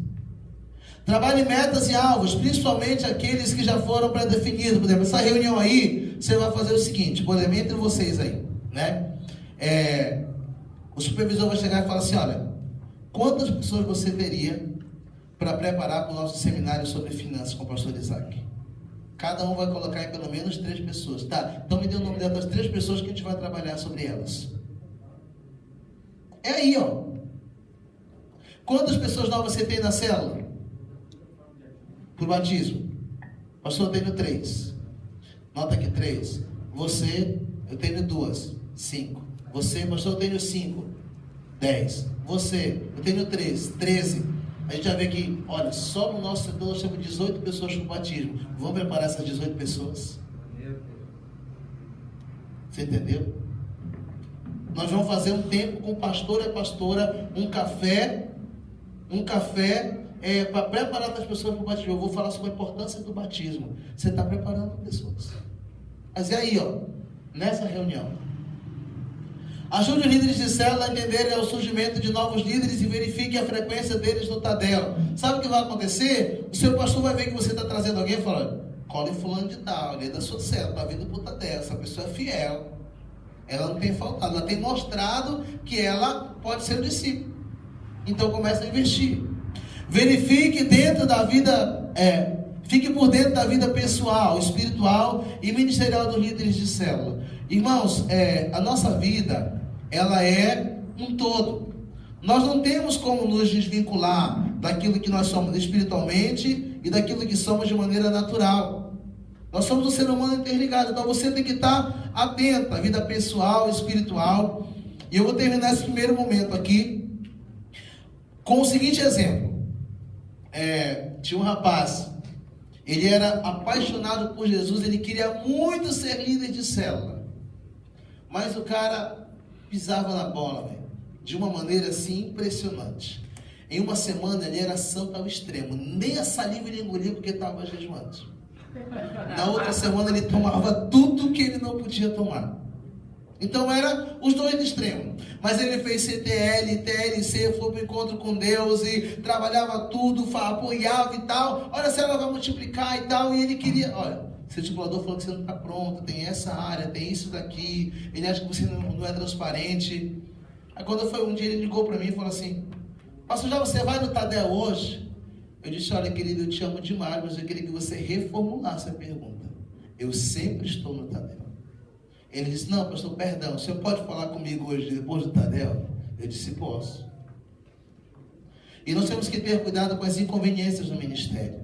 Trabalhe metas e alvos, principalmente aqueles que já foram pré-definidos. Por exemplo, essa reunião aí, você vai fazer o seguinte, por exemplo, entre vocês aí, né? O supervisor vai chegar e falar assim: olha, quantas pessoas você teria para preparar para o nosso seminário sobre finanças com o pastor Isaac? Cada um vai colocar aí pelo menos 3 pessoas. Tá, então me dê o nome das 3 pessoas que a gente vai trabalhar sobre elas. É aí, ó. Quantas pessoas novas você tem na célula? Por batismo. Pastor, eu tenho 3. Nota aqui, 3. Você, eu tenho 2. 5. Você, pastor, eu tenho 5. 10. Você, eu tenho 3. 13. A gente já vê que, olha, só no nosso setor nós temos 18 pessoas com batismo. Vamos preparar essas 18 pessoas? Você entendeu? Nós vamos fazer um tempo com o pastor e a pastora, um café para preparar as pessoas para o batismo. Eu vou falar sobre a importância do batismo. Você está preparando pessoas. Mas e aí, ó, nessa reunião, ajude os líderes de célula a entenderem o surgimento de novos líderes e verifique a frequência deles no Tadel. Sabe o que vai acontecer? O seu pastor vai ver que você está trazendo alguém e fala: colhe fulano de tal, ele é da sua célula, está vindo para o Tadel, essa pessoa é fiel. Ela não tem faltado, ela tem mostrado que ela pode ser um discípulo. Então começa a investir. Verifique dentro da vida, fique por dentro da vida pessoal, espiritual e ministerial dos líderes de célula. Irmãos, a nossa vida, ela é um todo. Nós não temos como nos desvincular daquilo que nós somos espiritualmente e daquilo que somos de maneira natural. Nós somos um ser humano interligado, então você tem que estar atento à vida pessoal, espiritual. E eu vou terminar esse primeiro momento aqui com o seguinte exemplo. Tinha um rapaz, ele era apaixonado por Jesus, ele queria muito ser líder de célula, mas o cara pisava na bola, véio, de uma maneira assim impressionante. Em uma semana ele era santo ao extremo, nem a saliva ele engolia porque estava jejuando. Na outra semana ele tomava tudo que ele não podia tomar. Então era os dois extremos. Mas ele fez CTL, TLC, foi para o encontro com Deus e trabalhava tudo, apoiava e tal. Olha, se ela vai multiplicar e tal. E ele queria, olha, seu discipulador falou que você não está pronto, tem essa área, tem isso daqui. Ele acha que você não é transparente. Aí quando foi um dia, ele ligou para mim e falou assim: pastor, já você vai no Tadel hoje? Eu disse: olha, querido, eu te amo demais, mas eu queria que você reformulasse a pergunta. Eu sempre estou no Tadel. Ele disse: não, pastor, perdão, o senhor pode falar comigo hoje, depois do Tadel? Eu disse: posso. E nós temos que ter cuidado com as inconveniências do ministério.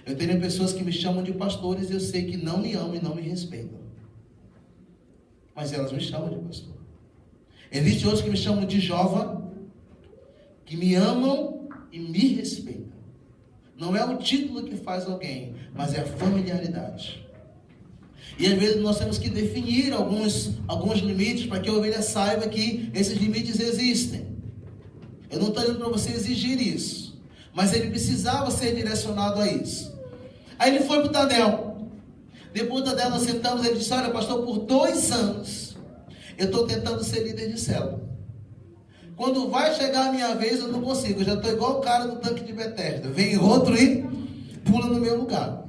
Eu tenho pessoas que me chamam de pastores e eu sei que não me amam e não me respeitam. Mas elas me chamam de pastor. Existem outros que me chamam de jovem, que me amam e me respeitam. Não é o título que faz alguém, mas é a familiaridade. E às vezes nós temos que definir alguns limites para que a ovelha saiba que esses limites existem. Eu não estou dizendo para você exigir isso, mas ele precisava ser direcionado a isso. Aí ele foi para o Tadel. Depois do Tadel nós sentamos, ele disse: olha, pastor, por 2 anos eu estou tentando ser líder de célula. Quando vai chegar a minha vez, eu não consigo. Eu já estou igual o cara do tanque de Bethesda. Vem outro e pula no meu lugar.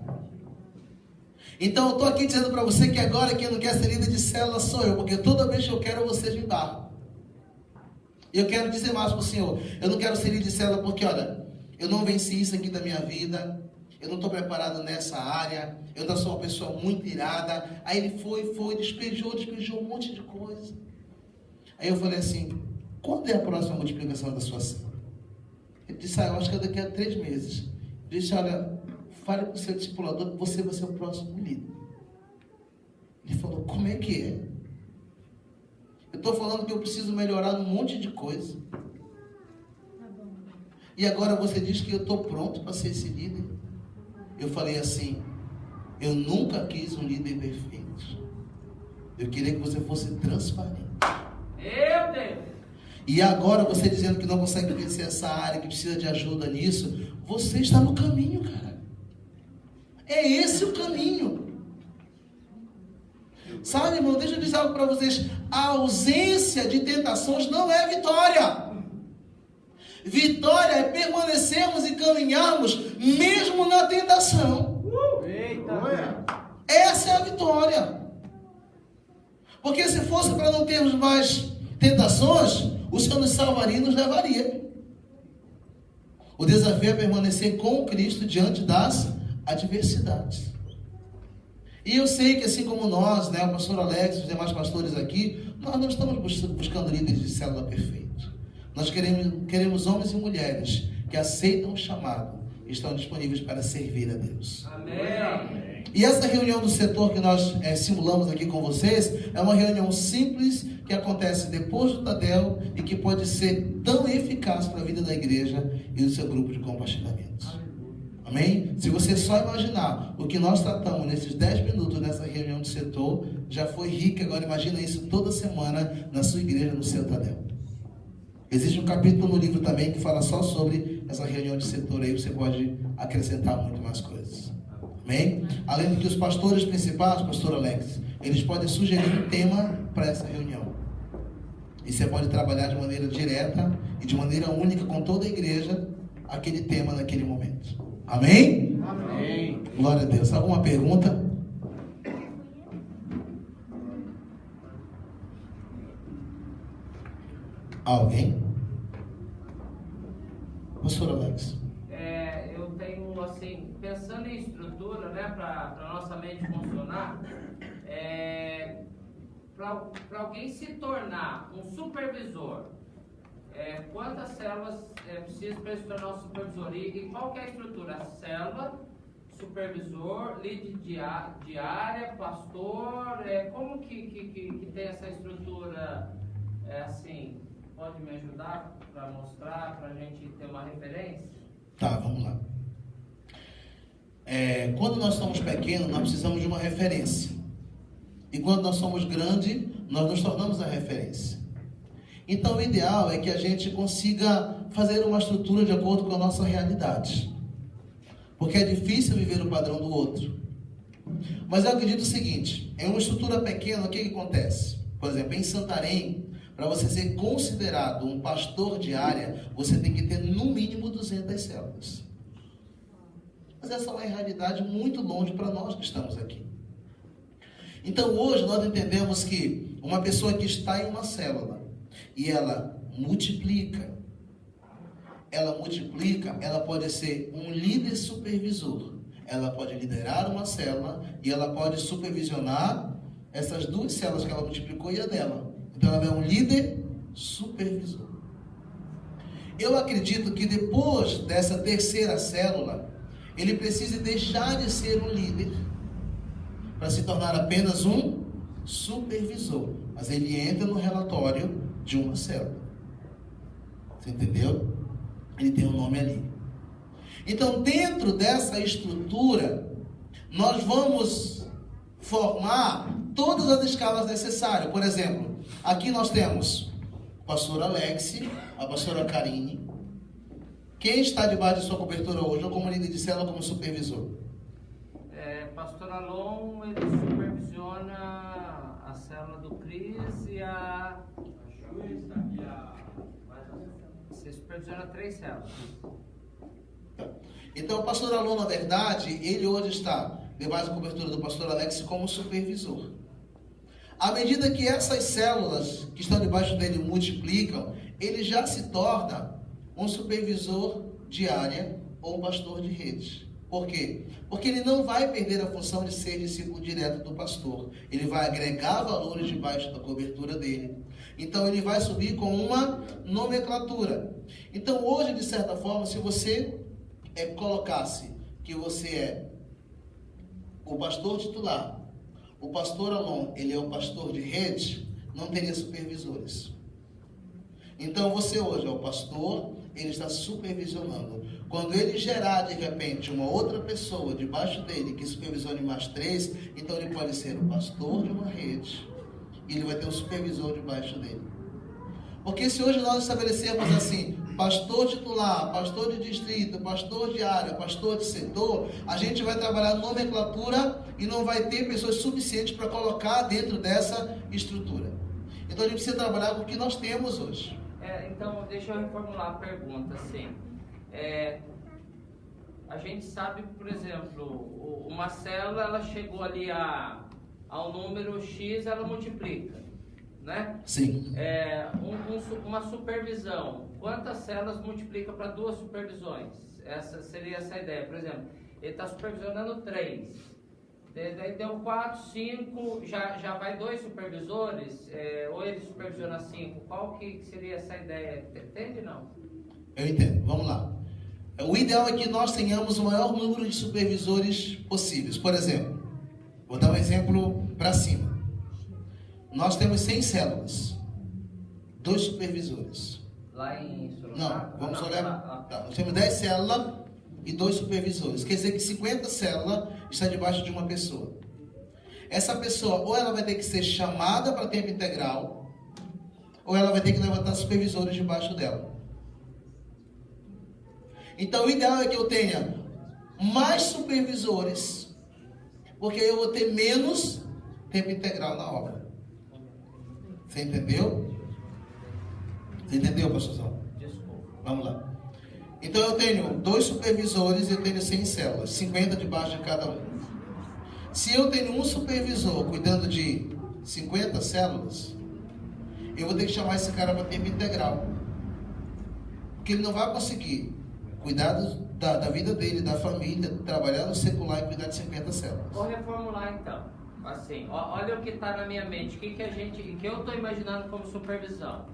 Então eu estou aqui dizendo para você que agora quem não quer ser líder de célula sou eu. Porque toda vez que eu quero, você me barra. E eu quero dizer mais para o senhor. Eu não quero ser líder de célula porque, olha, eu não venci isso aqui da minha vida. Eu não estou preparado nessa área. Eu ainda sou uma pessoa muito irada. Aí ele foi, despejou um monte de coisa. Aí eu falei assim: quando é a próxima multiplicação da sua célula? Ele disse: eu acho que é daqui a 3 meses. Eu disse: olha, fale com o seu discipulador que você vai ser o próximo líder. Ele falou: como é que é? Eu estou falando que eu preciso melhorar um monte de coisa. E agora você diz que eu estou pronto para ser esse líder? Eu falei assim: eu nunca quis um líder perfeito. Eu queria que você fosse transparente. Meu Deus! E agora você dizendo que não consegue vencer essa área, que precisa de ajuda nisso, você está no caminho, cara. É esse o caminho. Sabe, irmão, deixa eu dizer algo para vocês. A ausência de tentações não é vitória. Vitória é permanecermos e caminharmos mesmo na tentação. Eita! Essa é a vitória. Porque se fosse para não termos mais tentações, o Senhor nos salvaria e nos levaria. O desafio é permanecer com Cristo diante das adversidades. E eu sei que assim como nós, né, o pastor Alex e os demais pastores aqui, nós não estamos buscando líderes de célula perfeitos. Nós queremos homens e mulheres que aceitam o chamado e estão disponíveis para servir a Deus. Amém! E essa reunião do setor que nós simulamos aqui com vocês é uma reunião simples que acontece depois do Tadel e que pode ser tão eficaz para a vida da igreja e do seu grupo de compartilhamento. Amém? Se você só imaginar o que nós tratamos nesses 10 minutos nessa reunião do setor, já foi rico. Agora imagina isso toda semana na sua igreja, no seu Tadel. Existe um capítulo no livro também que fala só sobre essa reunião de setor aí, você pode acrescentar muito mais coisas. Amém? Além de que os pastores principais, pastor Alex, eles podem sugerir um tema para essa reunião. E você pode trabalhar de maneira direta e de maneira única com toda a igreja aquele tema naquele momento. Amém? Amém. Glória a Deus. Alguma pergunta? Alguém? Pastor Alex. Eu tenho, assim, pensando em estrutura, né, para nossa mente funcionar, para alguém se tornar um supervisor, quantas células precisa para se tornar um supervisor? E qual que é a estrutura? Célula, supervisor, líder diária, pastor, como que tem essa estrutura, assim? Pode me ajudar para mostrar, para a gente ter uma referência? Tá, vamos lá. Quando nós somos pequenos, nós precisamos de uma referência. E quando nós somos grandes, nós nos tornamos a referência. Então, o ideal é que a gente consiga fazer uma estrutura de acordo com a nossa realidade. Porque é difícil viver o padrão do outro. Mas eu acredito o seguinte, em uma estrutura pequena, o que acontece? Por exemplo, em Santarém, para você ser considerado um pastor de área, você tem que ter no mínimo 200 células. Mas essa é uma realidade muito longe para nós que estamos aqui. Então hoje nós entendemos que uma pessoa que está em uma célula e ela multiplica, ela pode ser um líder supervisor. Ela pode liderar uma célula e ela pode supervisionar essas duas células que ela multiplicou e a dela. Então ela é um líder supervisor. Eu acredito que depois dessa terceira célula, ele precisa deixar de ser um líder para se tornar apenas um supervisor. Mas ele entra no relatório de uma célula. Você entendeu? Ele tem um nome ali. Então, dentro dessa estrutura, nós vamos formar todas as escalas necessárias. Por exemplo, aqui nós temos o pastor Alex, a pastora Karine. Quem está debaixo de sua cobertura hoje, ou como líder de célula, ou como supervisor? Pastor Alon, ele supervisiona a célula do Cris e a... Você supervisiona 3 células. Então, o pastor Alon, na verdade, ele hoje está debaixo da cobertura do pastor Alex como supervisor. À medida que essas células que estão debaixo dele multiplicam, ele já se torna um supervisor de área ou um pastor de rede. Por quê? Porque ele não vai perder a função de ser discípulo direto do pastor. Ele vai agregar valores debaixo da cobertura dele. Então ele vai subir com uma nomenclatura. Então hoje, de certa forma, se você colocasse que você é o pastor titular, o pastor Alon, ele é o pastor de rede, não teria supervisores. Então você hoje é o pastor, ele está supervisionando. Quando ele gerar de repente uma outra pessoa debaixo dele que supervisione mais 3, então ele pode ser o pastor de uma rede e ele vai ter um supervisor debaixo dele. Porque se hoje nós estabelecermos assim, pastor titular, pastor de distrito, pastor de área, pastor de setor, a gente vai trabalhar nomenclatura e não vai ter pessoas suficientes para colocar dentro dessa estrutura. Então a gente precisa trabalhar com o que nós temos hoje. Então, deixa eu reformular a pergunta, assim. A gente sabe, por exemplo, uma célula, ela chegou ali ao número X, ela multiplica, né? Sim. Uma supervisão, quantas células multiplica para 2 supervisões? Essa seria essa ideia. Por exemplo, ele está supervisionando 3. Daí deu 4, 5, já vai 2 supervisores, ou ele supervisiona 5, qual que seria essa ideia? Entende, não? Eu entendo, vamos lá. O ideal é que nós tenhamos o maior número de supervisores possíveis. Por exemplo, vou dar um exemplo para cima. Nós temos 100 células, 2 supervisores. Lá em Sorocaba? Não, vamos olhar. Tá, nós temos 10 células e 2 supervisores. Quer dizer que 50 células está debaixo de uma pessoa. Essa pessoa, ou ela vai ter que ser chamada para tempo integral, ou ela vai ter que levantar supervisores debaixo dela. Então o ideal é que eu tenha mais supervisores, porque eu vou ter menos tempo integral na obra. Você entendeu? Você entendeu, pastorzão? Desculpa. Vamos lá. Então eu tenho 2 supervisores e eu tenho 100 células, 50 debaixo de cada um. Se eu tenho um supervisor cuidando de 50 células, eu vou ter que chamar esse cara para tempo integral. Porque ele não vai conseguir cuidar da vida dele, da família, trabalhar no secular e cuidar de 50 células. Vou reformular então. Assim, olha o que está na minha mente, o que eu estou imaginando como supervisão.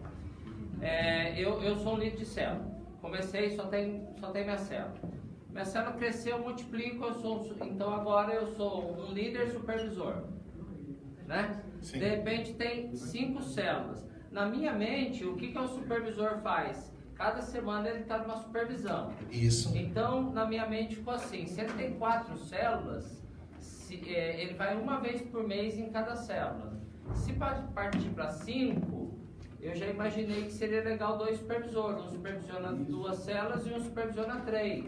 Eu sou um líder de célula. Comecei, só tem minha célula. Minha célula cresceu, multiplico, então agora eu sou um líder supervisor, né? Sim. De repente tem 5 células. Na minha mente, o que o supervisor faz? Cada semana ele está numa supervisão. Isso. Então, na minha mente ficou assim, se ele tem 4 células, ele vai uma vez por mês em cada célula. Se partir para 5, eu já imaginei que seria legal 2 supervisores, um supervisiona 2 células e um supervisiona 3,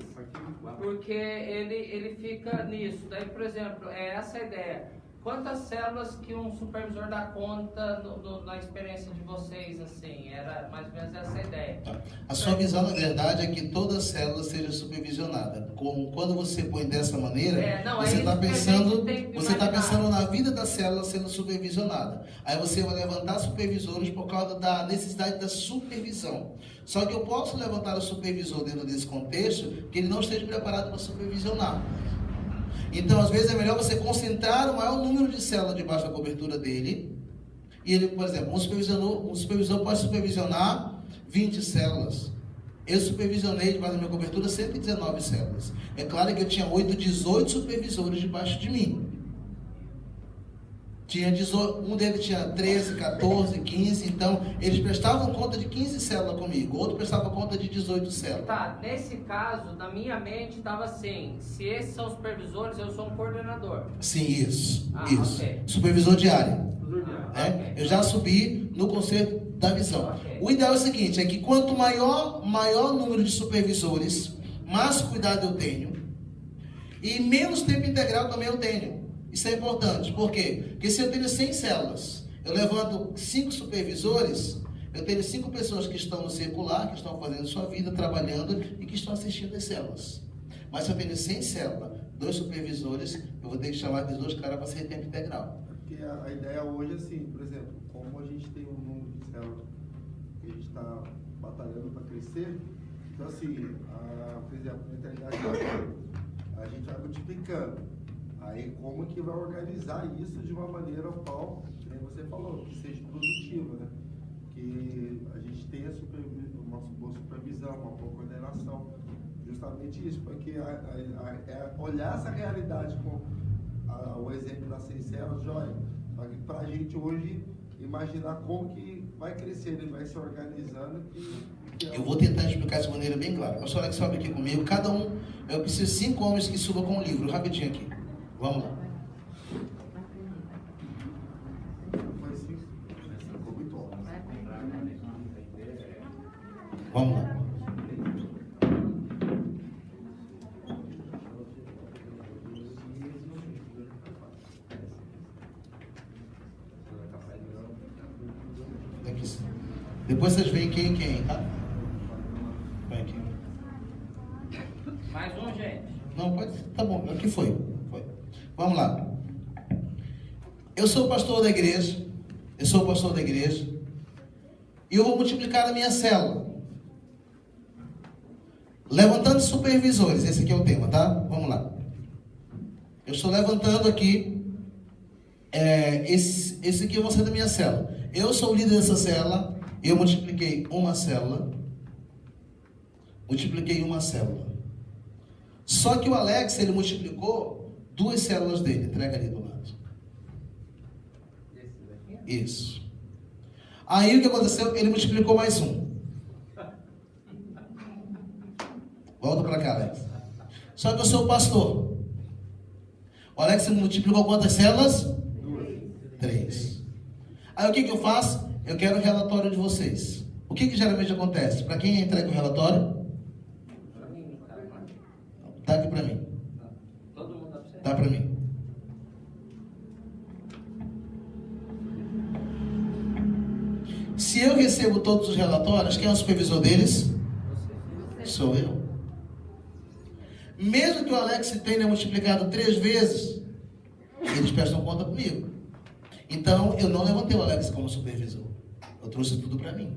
porque ele fica nisso. Daí, por exemplo, é essa a ideia. Quantas células que um supervisor dá conta na experiência de vocês, assim? Era mais ou menos essa a ideia. A sua visão, na verdade, é que toda célula seja supervisionada. Quando você põe dessa maneira, você está pensando na vida da célula sendo supervisionada. Aí você vai levantar supervisores por causa da necessidade da supervisão. Só que eu posso levantar o supervisor dentro desse contexto que ele não esteja preparado para supervisionar. Então, às vezes, é melhor você concentrar o maior número de células debaixo da cobertura dele. E ele, por exemplo, um supervisor pode supervisionar 20 células. Eu supervisionei debaixo da minha cobertura 119 células. É claro que eu tinha 18 supervisores debaixo de mim. Um deles tinha 13, 14, 15, então eles prestavam conta de 15 células comigo, outro prestava conta de 18 células. Tá, nesse caso, na minha mente estava assim, se esses são supervisores, eu sou um coordenador. Sim, isso. Okay. Supervisor diário. Okay. Eu já subi no conceito da visão. Okay. O ideal é o seguinte, é que quanto maior número de supervisores, mais cuidado eu tenho, e menos tempo integral também eu tenho. Isso é importante. Por quê? Porque se eu tenho 100 células, eu levanto 5 supervisores, eu tenho 5 pessoas que estão no circular, que estão fazendo sua vida, trabalhando e que estão assistindo as células. Mas se eu tenho 100 células, 2 supervisores, eu vou ter que chamar de 2 caras para ser tempo integral. Porque a ideia hoje é assim, por exemplo, como a gente tem um número de células que a gente está batalhando para crescer, então assim, por exemplo, a mentalidade a gente vai multiplicando. Aí como que vai organizar isso de uma maneira qual, como você falou, que seja produtiva, né? Que a gente tenha uma boa supervisão, uma boa coordenação. Justamente isso, porque olhar essa realidade com o exemplo das 100 células, joia, para a gente hoje imaginar como que vai crescer, ele vai se organizando. Eu vou tentar explicar de maneira bem clara. Pastor Alex, sobe aqui comigo. Cada um, eu preciso de 5 homens que subam com um livro, rapidinho aqui. Vamos lá. Vamos lá. Depois vocês veem quem, tá? Vai aqui. Mais um, gente. Não, pode. Tá bom, aqui foi. Vamos lá. Eu sou pastor da igreja. E eu vou multiplicar a minha célula. Levantando supervisores. Esse aqui é o tema, tá? Vamos lá. Eu estou levantando aqui. Esse aqui vai ser da minha célula. Eu sou o líder dessa célula. Eu multipliquei uma célula. Só que o Alex, ele multiplicou 2 células dele. Entrega ali do lado. Isso. Aí o que aconteceu? Ele multiplicou mais um. Volta para cá, Alex. Só que eu sou o pastor. O Alex multiplicou quantas células? 3. Aí o que eu faço? Eu quero o relatório de vocês. O que geralmente acontece? Para quem entrega o relatório? Para mim, Tá aqui para mim. todo mundo dá para você. Tá para mim. Se eu recebo todos os relatórios, quem é o supervisor deles? Sou eu. Mesmo que o Alex tenha multiplicado 3 vezes, eles prestam conta comigo. Então, eu não levantei o Alex como supervisor. Eu trouxe tudo para mim.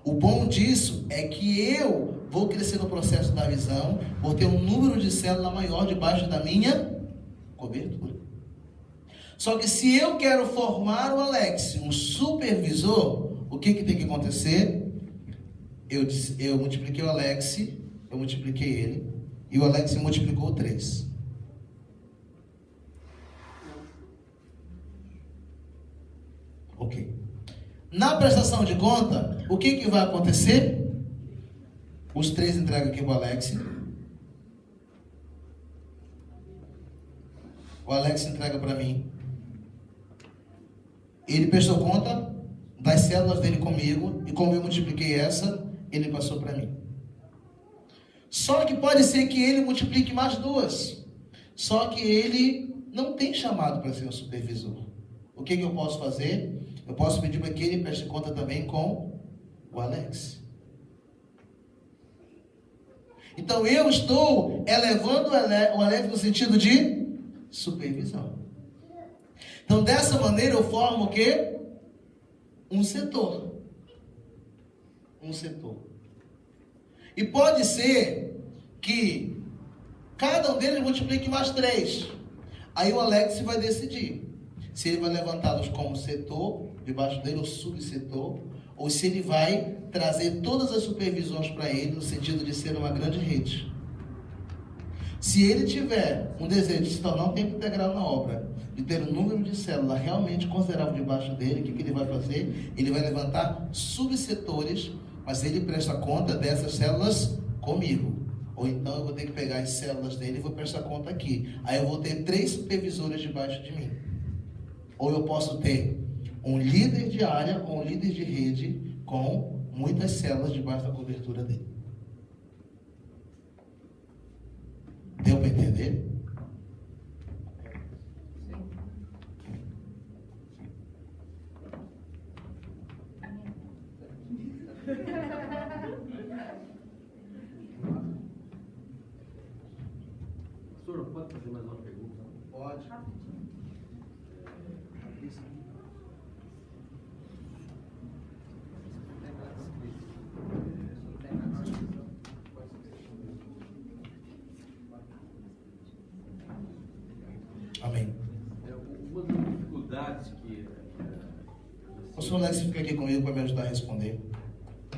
O bom disso é que eu vou crescer no processo da visão, vou ter um número de células maior debaixo da minha cobertura. Só que se eu quero formar o Alex, um supervisor, o que tem que acontecer? Eu multipliquei o Alex, eu multipliquei ele, e o Alex multiplicou 3. Ok. Na prestação de conta, o que vai acontecer? Os 3 entregam aqui para o Alex. O Alex entrega para mim. Ele prestou conta das células dele comigo, e como eu multipliquei essa, ele passou para mim. Só que pode ser que ele multiplique mais 2. Só que ele não tem chamado para ser um supervisor. O que eu posso fazer? Eu posso pedir para que ele preste conta também com o Alex. Então eu estou elevando o Alex no sentido de supervisão. Então dessa maneira eu formo o quê? Um setor. Um setor. E pode ser que cada um deles multiplique mais 3. Aí o Alex vai decidir se ele vai levantá-los como setor, debaixo dele, ou subsetor, ou se ele vai trazer todas as supervisões para ele, no sentido de ser uma grande rede. Se ele tiver um desejo de se tornar um tempo integral na obra, de ter um número de células realmente considerável debaixo dele, o que ele vai fazer? Ele vai levantar subsetores, mas ele presta conta dessas células comigo. Ou então eu vou ter que pegar as células dele e vou prestar conta aqui. Aí eu vou ter 3 supervisores debaixo de mim. Ou eu posso ter um líder de área ou um líder de rede com muitas células debaixo da cobertura dele. Deu para entender? Pastor, pode fazer mais uma pergunta? Pode. Amém. Uma das dificuldades que... O senhor Alex fica aqui comigo para me ajudar a responder.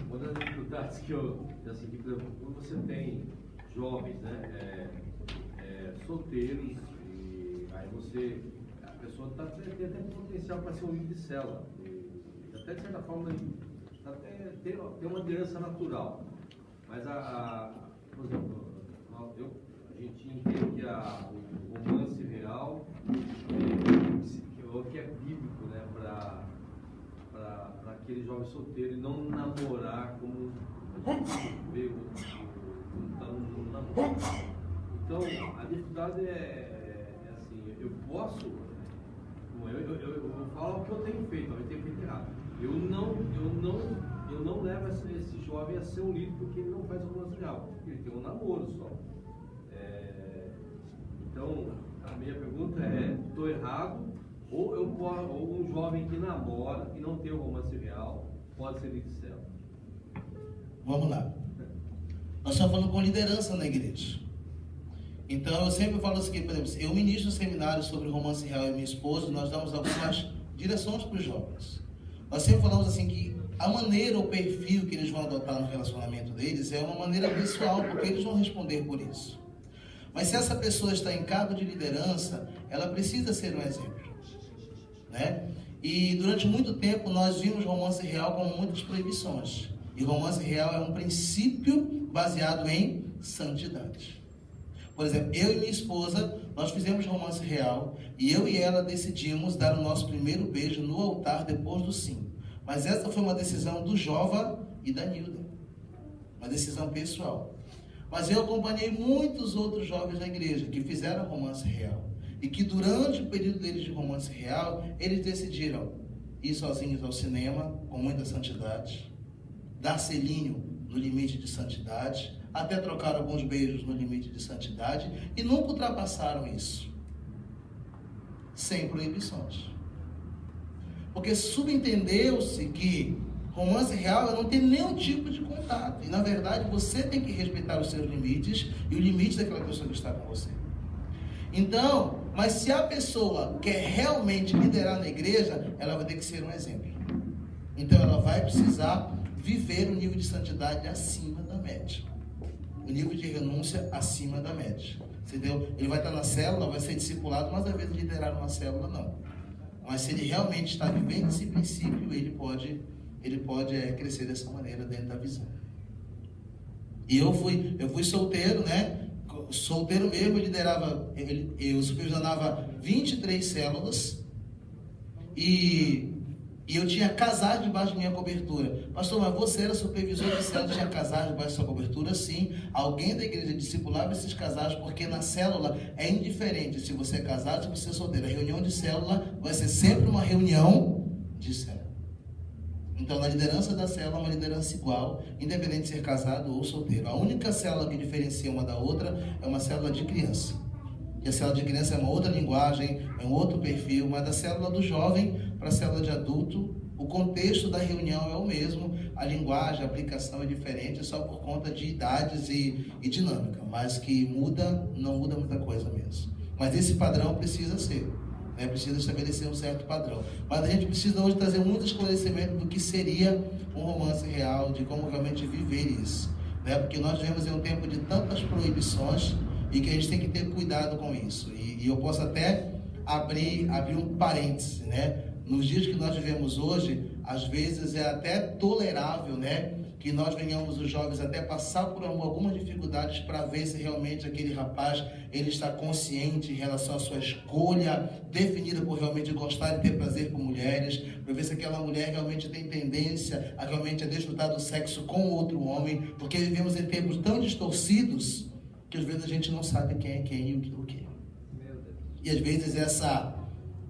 Uma das dificuldades que eu senti, por exemplo, quando você tem jovens, né, solteiros, e aí a pessoa tem até potencial para ser um líder de célula, e até de certa forma tem uma liderança natural, mas por exemplo, a gente entende que o romance real que é bíblico, né, para aquele jovem solteiro e não namorar como a gente vê no namoro. Então, a dificuldade é assim, eu posso, eu falo o que eu tenho feito, eu tenho feito errado. Eu não levo esse jovem a ser um líder porque ele não faz o romance real, ele tem um namoro só. Então, a minha pergunta é, estou errado? Ou um jovem que namora e não tem o romance real pode ser líder de célula? Vamos lá. Nós estamos falando com liderança na igreja. Então eu sempre falo assim, por exemplo, eu ministro um seminário sobre romance real e minha esposa, nós damos algumas direções para os jovens. Nós sempre falamos assim que a maneira, o perfil que eles vão adotar no relacionamento deles é uma maneira pessoal, porque eles vão responder por isso. Mas se essa pessoa está em cargo de liderança, ela precisa ser um exemplo, né? E durante muito tempo nós vimos romance real com muitas proibições. E romance real é um princípio baseado em santidade. Por exemplo, eu e minha esposa, nós fizemos romance real e eu e ela decidimos dar o nosso primeiro beijo no altar depois do sim. Mas essa foi uma decisão do Jova e da Nilda. Uma decisão pessoal. Mas eu acompanhei muitos outros jovens da igreja que fizeram romance real. E que durante o período deles de romance real, eles decidiram ir sozinhos ao cinema com muita santidade, dar selinho no limite de santidade, até trocar alguns beijos no limite de santidade, e nunca ultrapassaram isso. Sem proibições. Porque subentendeu-se que romance real é não ter nenhum tipo de contato. E na verdade você tem que respeitar os seus limites e o limite daquela pessoa que está com você. Então, mas se a pessoa quer realmente liderar na igreja, ela vai ter que ser um exemplo. Então ela vai precisar viver um nível de santidade acima da média. O nível de renúncia acima da média. Entendeu? Ele vai estar na célula, vai ser discipulado, mas às vezes liderar uma célula não. Mas se ele realmente está vivendo esse princípio, ele pode crescer dessa maneira dentro da visão. E eu fui solteiro, né? Solteiro mesmo, eu supervisionava 23 células e E eu tinha casais debaixo de minha cobertura. Pastor, mas você era supervisor de célula, tinha casais debaixo de sua cobertura? Sim. Alguém da igreja discipulava esses casais, porque na célula é indiferente se você é casado ou se você é solteiro. A reunião de célula vai ser sempre uma reunião de célula. Então, na liderança da célula, é uma liderança igual, independente de ser casado ou solteiro. A única célula que diferencia uma da outra é uma célula de criança. E a célula de criança é uma outra linguagem, é um outro perfil, mas da célula do jovem para a célula de adulto, o contexto da reunião é o mesmo, a linguagem, a aplicação é diferente, só por conta de idades e dinâmica, mas que não muda muita coisa mesmo. Mas esse padrão precisa ser, né? Precisa estabelecer um certo padrão. Mas a gente precisa hoje trazer muito esclarecimento do que seria um romance real, de como realmente viver isso, né? Porque nós vivemos em um tempo de tantas proibições, e que a gente tem que ter cuidado com isso. E eu posso até abrir um parêntese, né? Nos dias que nós vivemos hoje, às vezes é até tolerável, né? Que nós venhamos, os jovens, até passar por algumas dificuldades para ver se realmente aquele rapaz, ele está consciente em relação à sua escolha, definida por realmente gostar e ter prazer por mulheres, para ver se aquela mulher realmente tem tendência a realmente desfrutar do sexo com outro homem, porque vivemos em tempos tão distorcidos, que às vezes a gente não sabe quem é quem e o que. E às vezes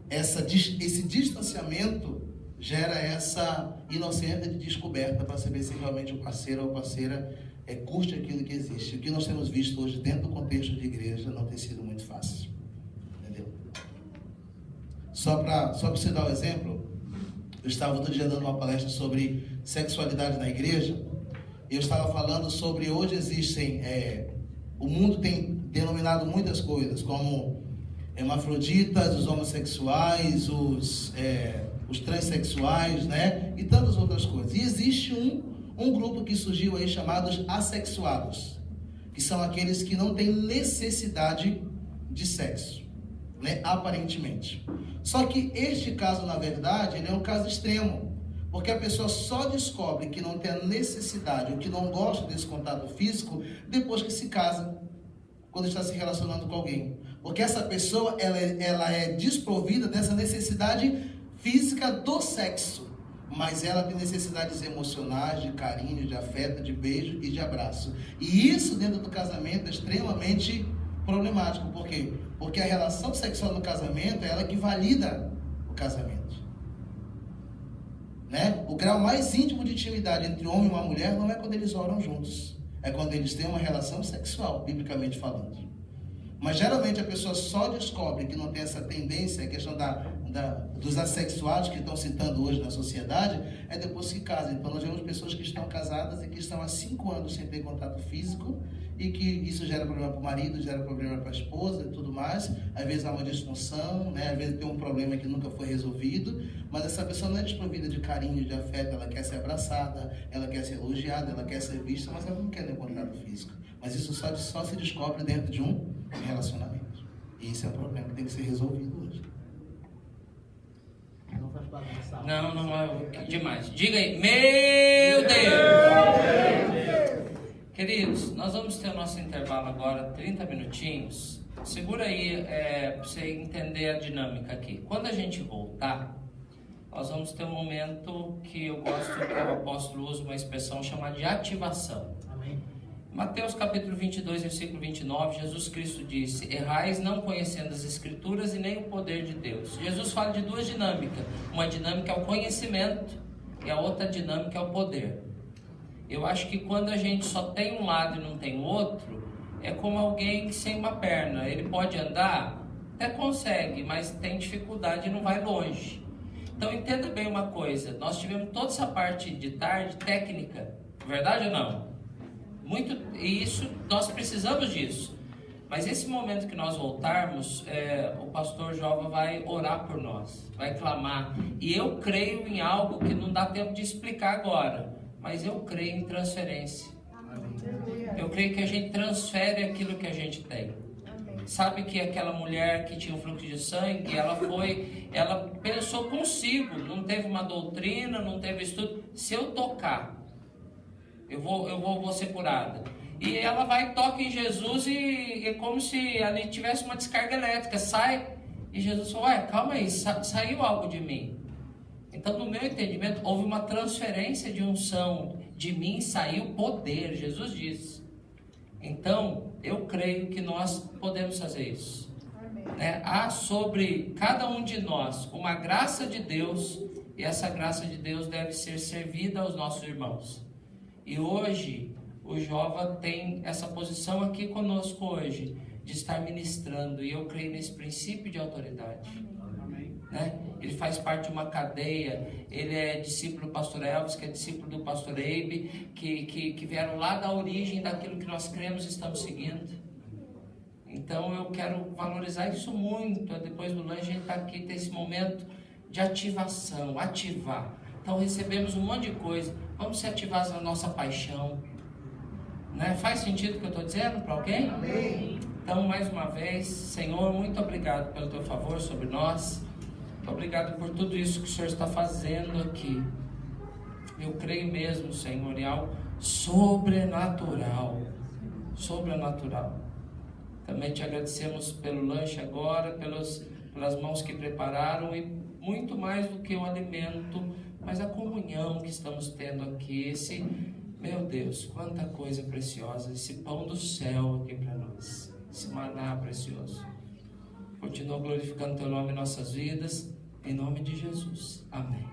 esse distanciamento gera essa inocência de descoberta para saber se realmente o parceiro ou a parceira curte aquilo que existe. O que nós temos visto hoje dentro do contexto de igreja não tem sido muito fácil. Entendeu? Só para você dar um exemplo, eu estava outro dia dando uma palestra sobre sexualidade na igreja, e eu estava falando sobre hoje existem... o mundo tem denominado muitas coisas, como hermafroditas, os homossexuais, os transexuais, né? E tantas outras coisas. E existe um grupo que surgiu aí chamados assexuados, que são aqueles que não têm necessidade de sexo, né? Aparentemente. Só que este caso, na verdade, ele é um caso extremo. Porque a pessoa só descobre que não tem a necessidade ou que não gosta desse contato físico depois que se casa, quando está se relacionando com alguém. Porque essa pessoa, ela é desprovida dessa necessidade física do sexo, mas ela tem necessidades emocionais, de carinho, de afeto, de beijo e de abraço. E isso dentro do casamento é extremamente problemático. Por quê? Porque a relação sexual no casamento é ela que valida o casamento. Né? O grau mais íntimo de intimidade entre um homem e uma mulher não é quando eles oram juntos, é quando eles têm uma relação sexual, biblicamente falando. Mas geralmente a pessoa só descobre que não tem essa tendência, a questão dos assexuados que estão citando hoje na sociedade, é depois que casam. Então nós vemos pessoas que estão casadas e que estão há 5 anos sem ter contato físico, e que isso gera problema para o marido, gera problema para a esposa e tudo mais. Às vezes há uma disfunção, né? Às vezes tem um problema que nunca foi resolvido, mas essa pessoa não é desprovida de carinho, de afeto, ela quer ser abraçada, ela quer ser elogiada, ela quer ser vista, mas ela não quer ter contato físico. Mas isso só se descobre dentro de um relacionamento. E isso é um problema que tem que ser resolvido hoje. Não faz parte da sala. Não é demais. Diga aí, meu Deus! Queridos, nós vamos ter o nosso intervalo agora, 30 minutinhos. Segura aí para você entender a dinâmica aqui. Quando a gente voltar, nós vamos ter um momento que eu gosto que o apóstolo usa uma expressão chamada de ativação. Amém. Mateus capítulo 22, versículo 29, Jesus Cristo disse: errais não conhecendo as Escrituras e nem o poder de Deus. Jesus fala de 2 dinâmicas. Uma dinâmica é o conhecimento e a outra dinâmica é o poder. Eu acho que quando a gente só tem um lado e não tem o outro, é como alguém sem uma perna. Ele pode andar, até consegue, mas tem dificuldade e não vai longe. Então entenda bem uma coisa, nós tivemos toda essa parte de tarde técnica, verdade ou não? E isso, nós precisamos disso. Mas esse momento que nós voltarmos, o pastor Jova vai orar por nós, vai clamar. E eu creio em algo que não dá tempo de explicar agora, mas eu creio em transferência. Eu creio que a gente transfere aquilo que a gente tem. Sabe que aquela mulher que tinha um fluxo de sangue, ela pensou consigo, não teve uma doutrina, não teve estudo. Se eu tocar, eu vou ser curada. E ela vai e toca em Jesus e é como se ali tivesse uma descarga elétrica, sai. E Jesus falou: ué, calma aí, saiu algo de mim. Então, no meu entendimento, houve uma transferência de unção. De mim saiu poder, Jesus disse. Então, eu creio que nós podemos fazer isso. Né? Há sobre cada um de nós uma graça de Deus, e essa graça de Deus deve ser servida aos nossos irmãos. E hoje, o Jova tem essa posição aqui conosco hoje, de estar ministrando, e eu creio nesse princípio de autoridade. Né? Ele faz parte de uma cadeia, ele é discípulo do pastor Elvis, que é discípulo do pastor Eibe, que vieram lá da origem daquilo que nós cremos e estamos seguindo. Então eu quero valorizar isso muito. Depois do lanche a gente está aqui, tem esse momento de ativação, ativar. Então recebemos um monte de coisa, vamos se ativar na nossa paixão. Né? Faz sentido o que eu estou dizendo para alguém? Amém. Então, mais uma vez, Senhor, muito obrigado pelo teu favor sobre nós. Muito obrigado por tudo isso que o Senhor está fazendo aqui. Eu creio mesmo, Senhor, em algo sobrenatural. Sobrenatural. Também te agradecemos pelo lanche agora, pelas mãos que prepararam, e muito mais do que o alimento, mas a comunhão que estamos tendo aqui. Meu Deus, quanta coisa preciosa, esse pão do céu aqui para nós, esse maná precioso. Continua glorificando teu nome em nossas vidas, em nome de Jesus. Amém.